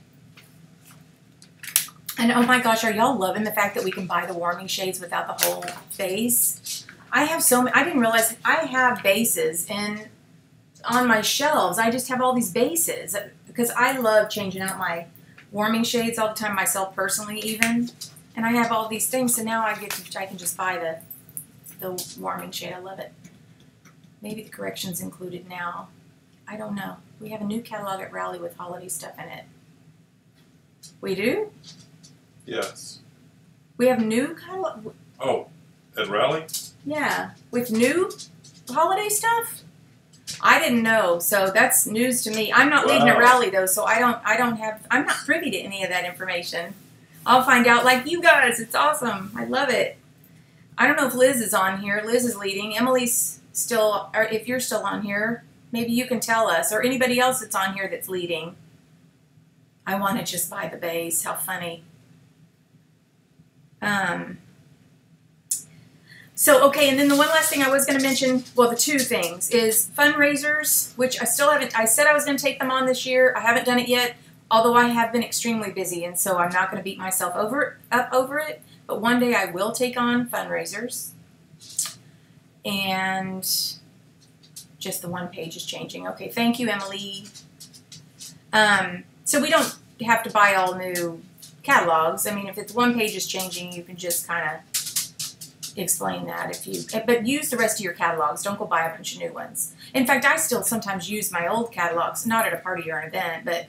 And oh my gosh, are y'all loving the fact that we can buy the warming shades without the whole base? I have so many. I didn't realize I have bases on my shelves. I just have all these bases because I love changing out my warming shades all the time myself personally even. And I have all these things, so now I can just buy the warming shade. I love it. Maybe the correction's included now. I don't know. We have a new catalog at Rally with holiday stuff in it. We do? Yes. We have new catalog. Oh, at Rally? Yeah, with new holiday stuff. I didn't know, so that's news to me. I'm not leading a rally though, so I'm not privy to any of that information. I'll find out like you guys. It's awesome. I love it. I don't know if Liz is on here. Liz is leading. Emily's still, or if you're still on here, maybe you can tell us, or anybody else that's on here that's leading. I want to just buy the base. How funny. So, okay, and then the one last thing I was going to mention, well, the two things, is fundraisers, which I still haven't, I said I was going to take them on this year. I haven't done it yet, although I have been extremely busy, and so I'm not going to beat myself up over it. But one day I will take on fundraisers. And just the one page is changing. Okay, thank you, Emily. So we don't have to buy all new catalogs. I mean, if it's one page is changing, you can just kind of explain that but use the rest of your catalogs. Don't go buy a bunch of new ones. In fact, I still sometimes use my old catalogs, not at a party or an event, but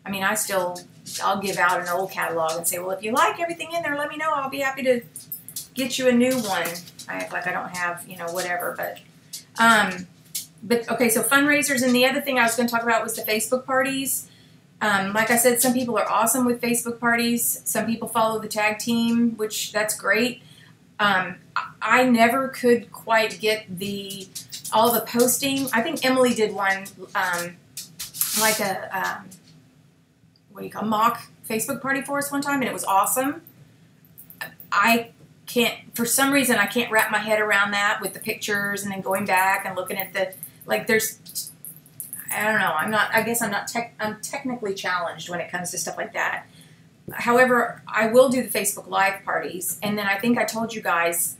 I mean, I'll give out an old catalog and say, well, if you like everything in there, let me know. I'll be happy to get you a new one. I act like I don't have, whatever, but okay, so fundraisers, and the other thing I was going to talk about was the Facebook parties. Like I said, some people are awesome with Facebook parties. Some people follow the tag team, which that's great. I never could quite get all the posting. I think Emily did one, like a mock Facebook party for us one time, and it was awesome. For some reason, I can't wrap my head around that with the pictures and then going back and looking at I don't know. I'm technically challenged when it comes to stuff like that. However, I will do the Facebook Live parties, and then I think I told you guys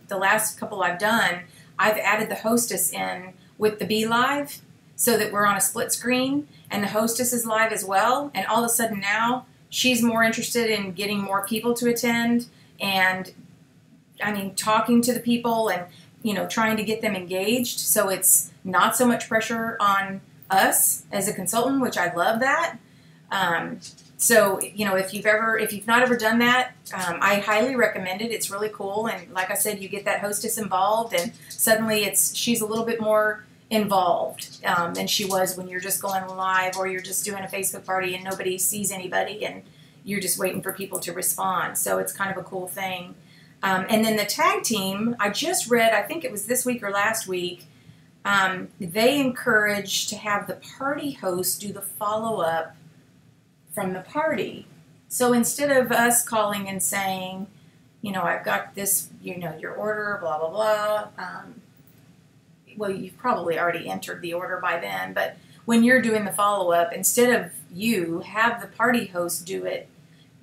the last couple I've done, I've added the hostess in with the Be Live so that we're on a split screen, and the hostess is live as well, and all of a sudden now she's more interested in getting more people to attend and, talking to the people and, trying to get them engaged, so it's not so much pressure on us as a consultant, which I love that. So, if you've not ever done that, I highly recommend it. It's really cool. And like I said, you get that hostess involved, and suddenly she's a little bit more involved than she was when you're just going live or you're just doing a Facebook party and nobody sees anybody and you're just waiting for people to respond. So it's kind of a cool thing. And then the tag team, I just read, I think it was this week or last week, they encourage to have the party host do the follow-up from the party. So instead of us calling and saying, I've got this, your order, blah, blah, blah. Well, you've probably already entered the order by then, but when you're doing the follow-up, instead of you, have the party host do it,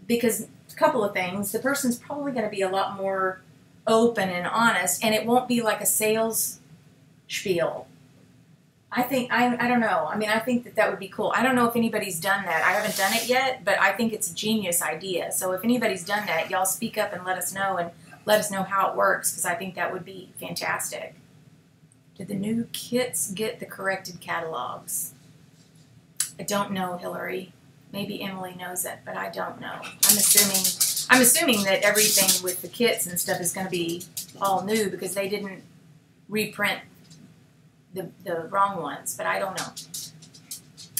because a couple of things, the person's probably going to be a lot more open and honest, and it won't be like a sales spiel. I don't know. I think that would be cool. I don't know if anybody's done that. I haven't done it yet, but I think it's a genius idea. So if anybody's done that, y'all speak up and let us know how it works, because I think that would be fantastic. Did the new kits get the corrected catalogs? I don't know, Hillary. Maybe Emily knows it, but I don't know. I'm assuming that everything with the kits and stuff is going to be all new because they didn't reprint the wrong ones, but I don't know.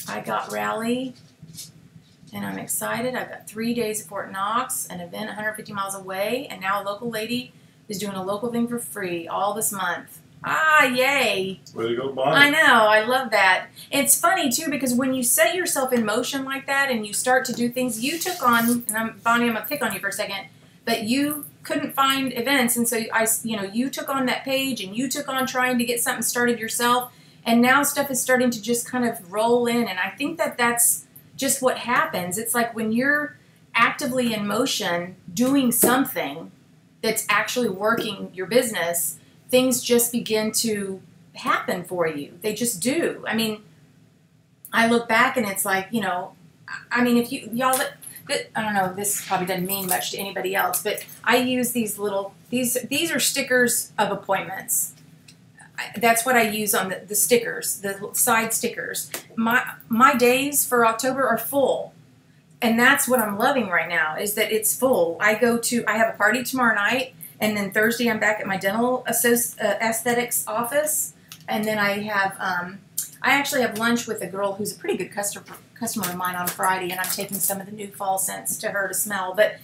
I got Rally, and I'm excited. I've got 3 days at Fort Knox, an event 150 miles away, and now a local lady is doing a local thing for free all this month. Ah, yay. Way to go, Bonnie. I know. I love that. It's funny, too, because when you set yourself in motion like that and you start to do things, you took on, and Bonnie, I'm going to pick on you for a second, but you couldn't find events, and so you took on that page and you took on trying to get something started yourself, and now stuff is starting to just kind of roll in, and I think that that's just what happens. It's like when you're actively in motion doing something that's actually working your business, things just begin to happen for you. They just do. I mean, I look back and it's like, you know, I mean, if y'all, I don't know, this probably doesn't mean much to anybody else, but I use these little, these are stickers of appointments. That's what I use on the stickers, the side stickers. My days for October are full. And that's what I'm loving right now, is that it's full. I have a party tomorrow night, and then Thursday I'm back at my dental aesthetics office. And then I actually have lunch with a girl who's a pretty good customer of mine on Friday, and I'm taking some of the new fall scents to her to smell. But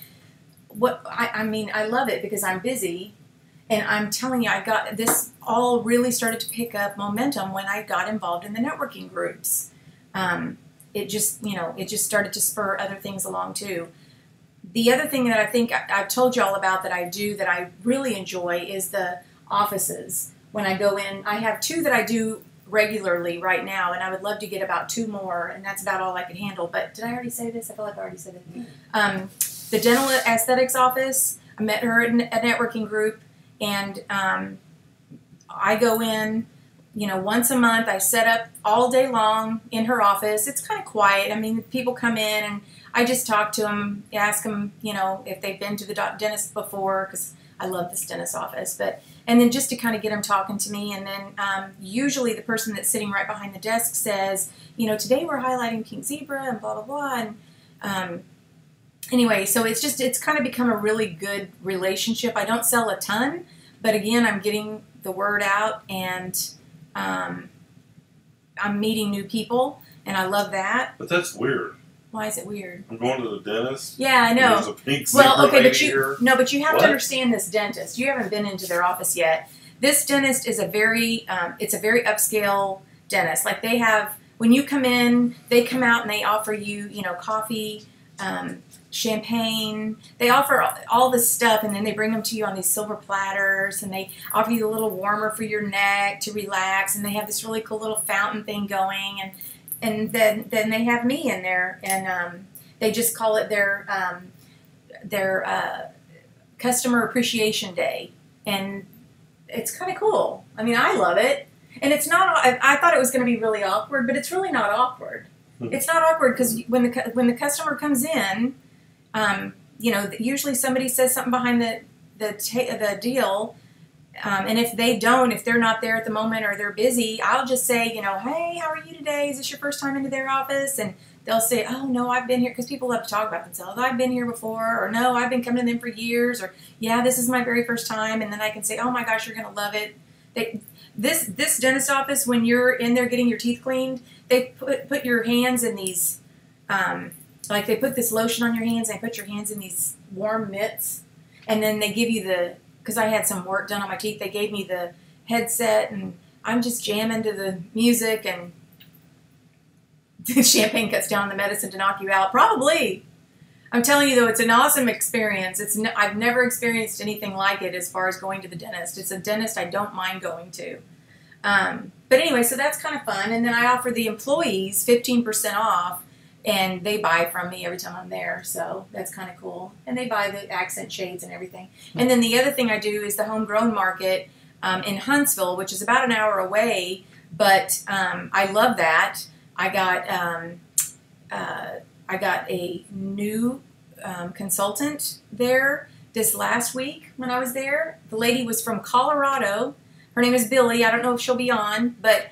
I mean, I love it because I'm busy. And I'm telling you, I got this all really started to pick up momentum when I got involved in the networking groups. It just, you know, it just started to spur other things along too. The other thing that I think I've told you all about that I do that I really enjoy is the offices. When I go in, I have 2 that I do regularly right now, and I would love to get about 2 more, and that's about all I can handle. But did I already say this? I feel like I already said it. The dental aesthetics office, I met her in a networking group. And I go in, you know, once a month. I set up all day long in her office. It's kind of quiet. I mean, people come in and I just talk to them, ask them, you know, if they've been to the dentist before, because I love this dentist office. And then just to kind of get them talking to me. And then usually the person that's sitting right behind the desk says, you know, today we're highlighting pink zebra and blah, blah, blah. And anyway, so it's kind of become a really good relationship. I don't sell a ton, but again, I'm getting the word out, and I'm meeting new people, and I love that. But that's weird. Why is it weird? I'm going to the dentist. Yeah, I know. There's a pink zebra but you have to understand this dentist. You haven't been into their office yet. This dentist is a very upscale dentist. Like they have, when you come in, they come out and they offer you, you know, coffee, champagne. They offer all this stuff, and then they bring them to you on these silver platters, and they offer you a little warmer for your neck to relax, and they have this really cool little fountain thing going, and then they have me in there, and they just call it their customer appreciation day, and it's kind of cool. I mean, I love it, and it's not. I thought it was going to be really awkward, but it's really not awkward. It's not awkward because when the customer comes in, you know, usually somebody says something behind the deal, and if they're not there at the moment or they're busy, I'll just say, you know, hey, how are you today? Is this your first time into their office? And they'll say, oh no, I've been here, because people love to talk about themselves. I've been here before, or no, I've been coming to them for years, or yeah, this is my very first time, and then I can say, oh my gosh, you're gonna love it. This dentist office, when you're in there getting your teeth cleaned, they put your hands in these, like they put this lotion on your hands, and they put your hands in these warm mitts, and then they give you because I had some work done on my teeth, they gave me the headset, and I'm just jamming to the music, and champagne cuts down the medicine to knock you out. Probably. I'm telling you, though, it's an awesome experience. I've never experienced anything like it as far as going to the dentist. It's a dentist I don't mind going to. But anyway, so that's kind of fun. And then I offer the employees 15% off, and they buy from me every time I'm there. So that's kind of cool. And they buy the accent shades and everything. And then the other thing I do is the homegrown market in Huntsville, which is about an hour away. But I love that. I got a new consultant there this last week when I was there. The lady was from Colorado. Her name is Billy. I don't know if she'll be on, but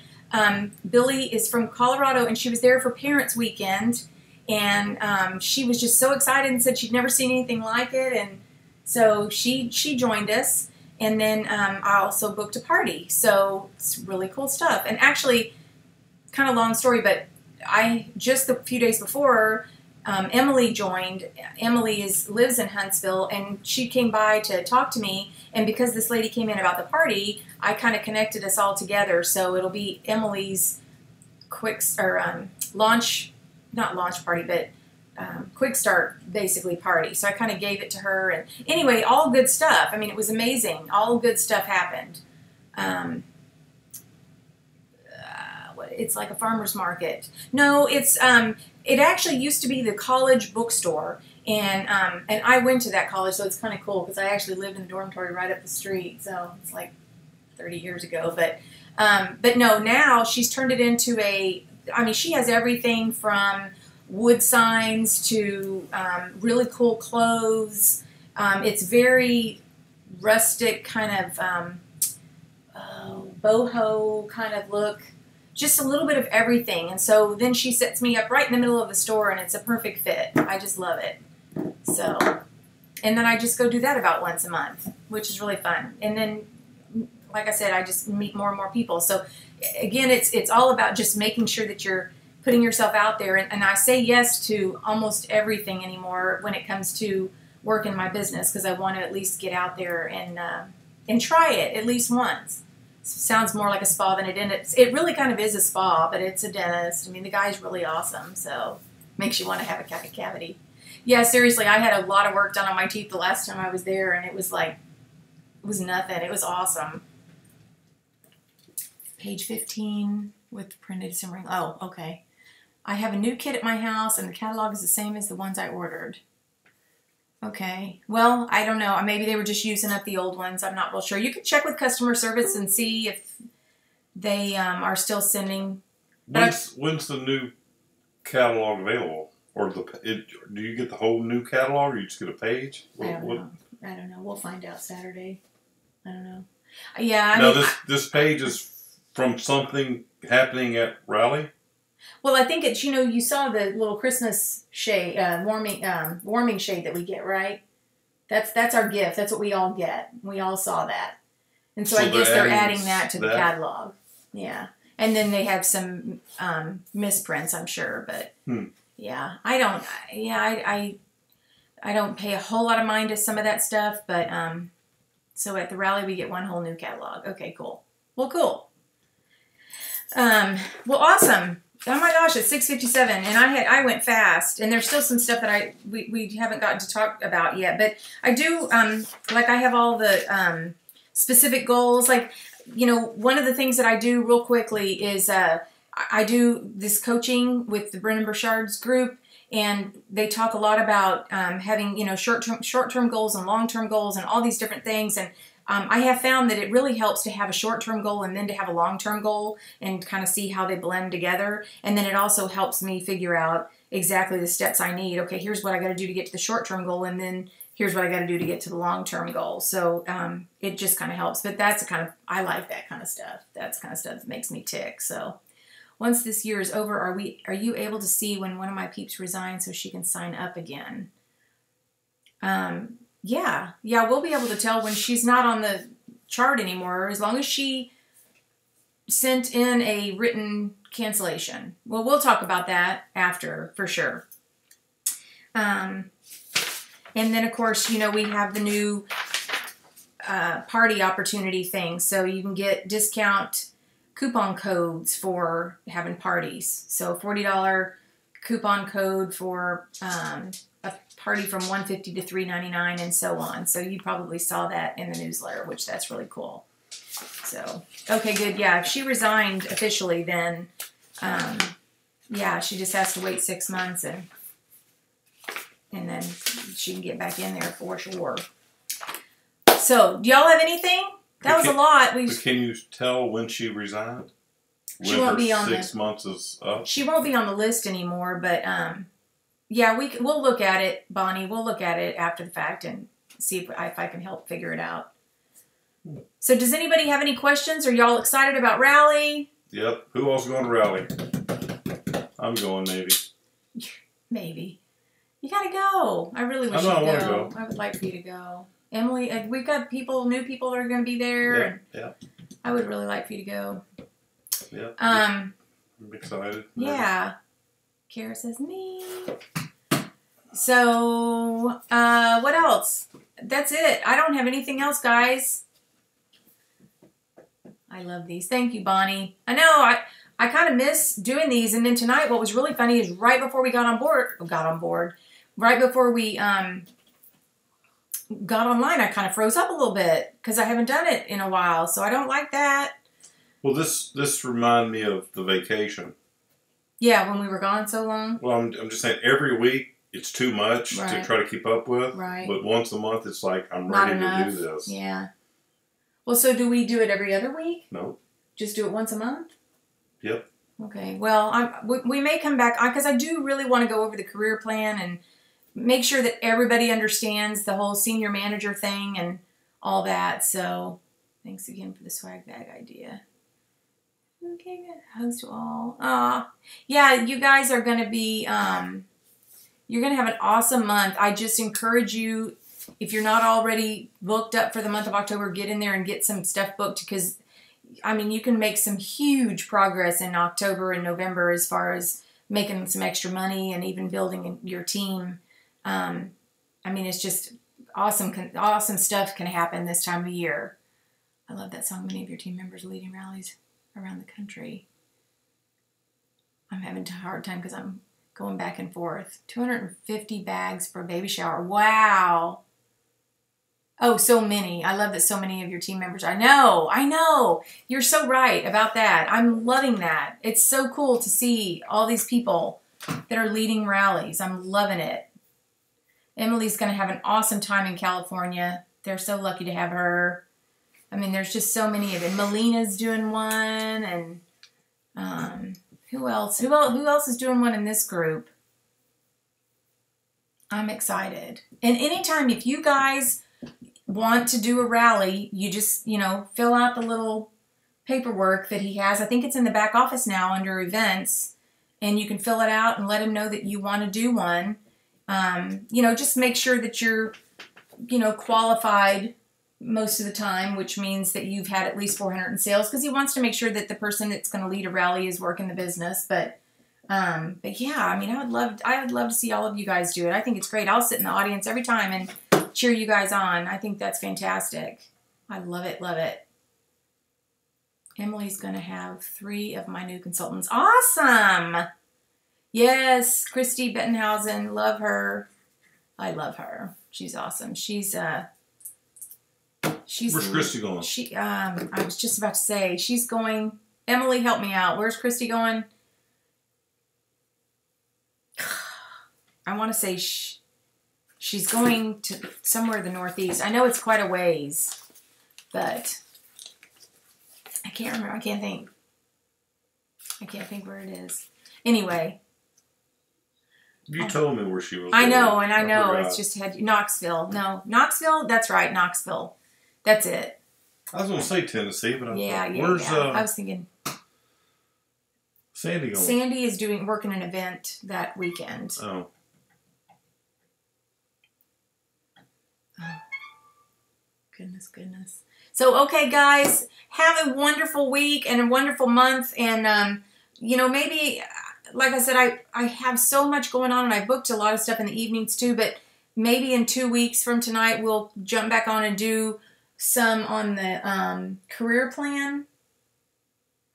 Billy is from Colorado, and she was there for Parents Weekend, and she was just so excited and said she'd never seen anything like it, and so she joined us, and then I also booked a party, so it's really cool stuff. And actually, kind of long story, but just a few days before, Emily joined. Emily lives in Huntsville, and she came by to talk to me, and because this lady came in about the party, I kind of connected us all together. So it'll be Emily's quick start basically party. So I kind of gave it to her, and anyway, all good stuff. I mean, it was amazing. All good stuff happened. It's like a farmer's market. No, it actually used to be the college bookstore, And I went to that college, so it's kind of cool because I actually lived in the dormitory right up the street. So it's like 30 years ago. But no, now she's turned it into she has everything from wood signs to really cool clothes. It's very rustic kind of boho kind of look. Just a little bit of everything. And so then she sets me up right in the middle of the store, and it's a perfect fit. I just love it. So, and then I just go do that about once a month, which is really fun. And then, like I said, I just meet more and more people. So again, it's all about just making sure that you're putting yourself out there. And I say yes to almost everything anymore when it comes to work in my business, because I want to at least get out there and try it at least once. Sounds more like a spa than a dentist. It really kind of is a spa, but it's a dentist. I mean, the guy's really awesome, so makes you want to have a cavity. Yeah, seriously, I had a lot of work done on my teeth the last time I was there, and it was nothing. It was awesome. Page 15 with printed simmering. Oh, okay. I have a new kit at my house, and the catalog is the same as the ones I ordered. Okay. Well, I don't know. Maybe they were just using up the old ones. I'm not real sure. You can check with customer service and see if they are still sending. When's the new catalog available? Or do you get the whole new catalog, or you just get a page? I don't know. We'll find out Saturday. I don't know. Yeah. Now, this page is from something happening at Raleigh? Well, I think it's, you saw the little Christmas shade, warming shade that we get, right? That's our gift. That's what we all get. We all saw that. And so I guess they're adding that to the catalog. Yeah. And then they have some misprints, I'm sure, but yeah. I don't pay a whole lot of mind to some of that stuff, but so at the Raleigh we get one whole new catalog. Okay, cool. Well, cool. Well, awesome. Oh my gosh, it's 6:57, and I went fast, and there's still some stuff that we haven't gotten to talk about yet, but I do, I have all the specific goals, one of the things that I do real quickly is I do this coaching with the Brennan Burchard's group, and they talk a lot about having, short-term goals and long-term goals and all these different things, and I have found that it really helps to have a short-term goal and then to have a long-term goal and kind of see how they blend together. And then it also helps me figure out exactly the steps I need. Okay, here's what I got to do to get to the short-term goal, and then here's what I got to do to get to the long-term goal. So it just kind of helps. But that's I like that kind of stuff. That's the kind of stuff that makes me tick. So once this year is over, are you able to see when one of my peeps resigns so she can sign up again? Yeah, we'll be able to tell when she's not on the chart anymore, as long as she sent in a written cancellation. Well, we'll talk about that after, for sure. And then, of course, we have the new party opportunity thing, so you can get discount coupon codes for having parties. So $40 coupon code for a party from $150 to $399 and so on. So you probably saw that in the newsletter, which that's really cool. So, okay, good. Yeah, if she resigned officially, then, she just has to wait 6 months and then she can get back in there for sure. So, do y'all have anything? That was a lot. But can you tell when she resigned? She won't be on 6 months is up? She won't be on the list anymore, but, yeah, we'll look at it, Bonnie. We'll look at it after the fact and see if I can help figure it out. So does anybody have any questions? Are y'all excited about Raleigh? Yep. Who else is going to Raleigh? I'm going, maybe. Maybe. You got to go. I really wish you could go. I would like for you to go. Emily, we've got new people that are going to be there. Yeah. I would really like for you to go. Yeah. I'm excited. Yeah. Kara says me. So, what else? That's it. I don't have anything else, guys. I love these. Thank you, Bonnie. I know, I kind of miss doing these. And then tonight, what was really funny is right before we got on board, right before we got online, I kind of froze up a little bit because I haven't done it in a while. So I don't like that. Well, this reminded me of the vacation. Yeah, when we were gone so long. Well, I'm just saying every week it's too much to try to keep up with. Right. But once a month, it's like, I'm ready to do this. Yeah. Well, so do we do it every other week? No. Just do it once a month? Yep. Okay. Well, we may come back, because I do really want to go over the career plan and make sure that everybody understands the whole senior manager thing and all that. So thanks again for the swag bag idea. Okay, good. Hugs to all. Yeah, you guys are going to be, you're going to have an awesome month. I just encourage you, if you're not already booked up for the month of October, get in there and get some stuff booked, because, I mean, you can make some huge progress in October and November as far as making some extra money and even building your team. I mean, it's just awesome. Awesome stuff can happen this time of year. I love that song. Many of your team members are leading rallies around the country. I'm having a hard time because I'm going back and forth. 250 bags for a baby shower. Wow. Oh, so many. I love that so many of your team members. I know. You're so right about that. I'm loving that. It's so cool to see all these people that are leading rallies. I'm loving it. Emily's going to have an awesome time in California. They're so lucky to have her. I mean, there's just so many of it. Melina's doing one, and who else? Who else is doing one in this group? I'm excited. And anytime, if you guys want to do a rally, you just, fill out the little paperwork that he has. I think it's in the back office now under events, and you can fill it out and let him know that you want to do one. Just make sure that you're, qualified most of the time, which means that you've had at least 400 in sales, because he wants to make sure that the person that's going to lead a rally is working the business. But yeah, I mean, I would love to see all of you guys do it. I think it's great. I'll sit in the audience every time and cheer you guys on. I think that's fantastic. I love it, love it. Emily's going to have 3 of my new consultants. Awesome. Yes, Christy Bettenhausen, love her. I love her. She's awesome. She's Where's Christy going? I was just about to say, she's going, Emily, help me out. Where's Christy going? I want to say she's going to somewhere in the Northeast. I know it's quite a ways, but I can't remember. I can't think where it is. Anyway. You told me where she was. I know. It's just Knoxville. No, Knoxville. That's right, Knoxville. That's it. I was going to say Tennessee, but where's I was thinking Sandy going? Sandy is working an event that weekend. Oh, goodness. So, okay, guys, have a wonderful week and a wonderful month. And, maybe, like I said, I have so much going on, and I booked a lot of stuff in the evenings too, but maybe in 2 weeks from tonight, we'll jump back on and do some on the career plan.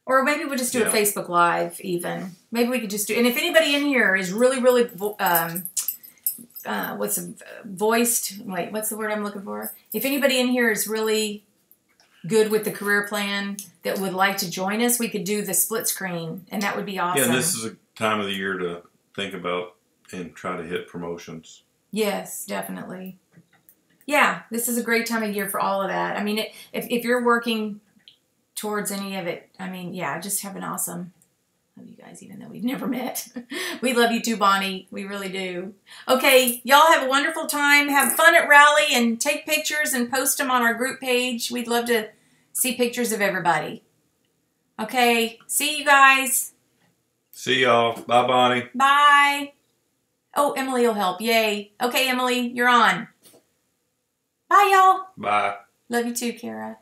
Or maybe we'll just do a Facebook Live even. Maybe we could just do, and if anybody in here is really, really, what's the word I'm looking for? If anybody in here is really good with the career plan that would like to join us, we could do the split screen, and that would be awesome. Yeah, and this is a time of the year to think about and try to hit promotions. Yes, definitely. Yeah, this is a great time of year for all of that. I mean, if you're working towards any of it, I mean, yeah, just have an awesome, love you guys, even though we've never met. We love you too, Bonnie. We really do. Okay, y'all have a wonderful time. Have fun at Rally and take pictures and post them on our group page. We'd love to see pictures of everybody. Okay, see you guys. See y'all. Bye, Bonnie. Bye. Oh, Emily will help. Yay. Okay, Emily, you're on. Bye, y'all. Bye. Love you too, Kara.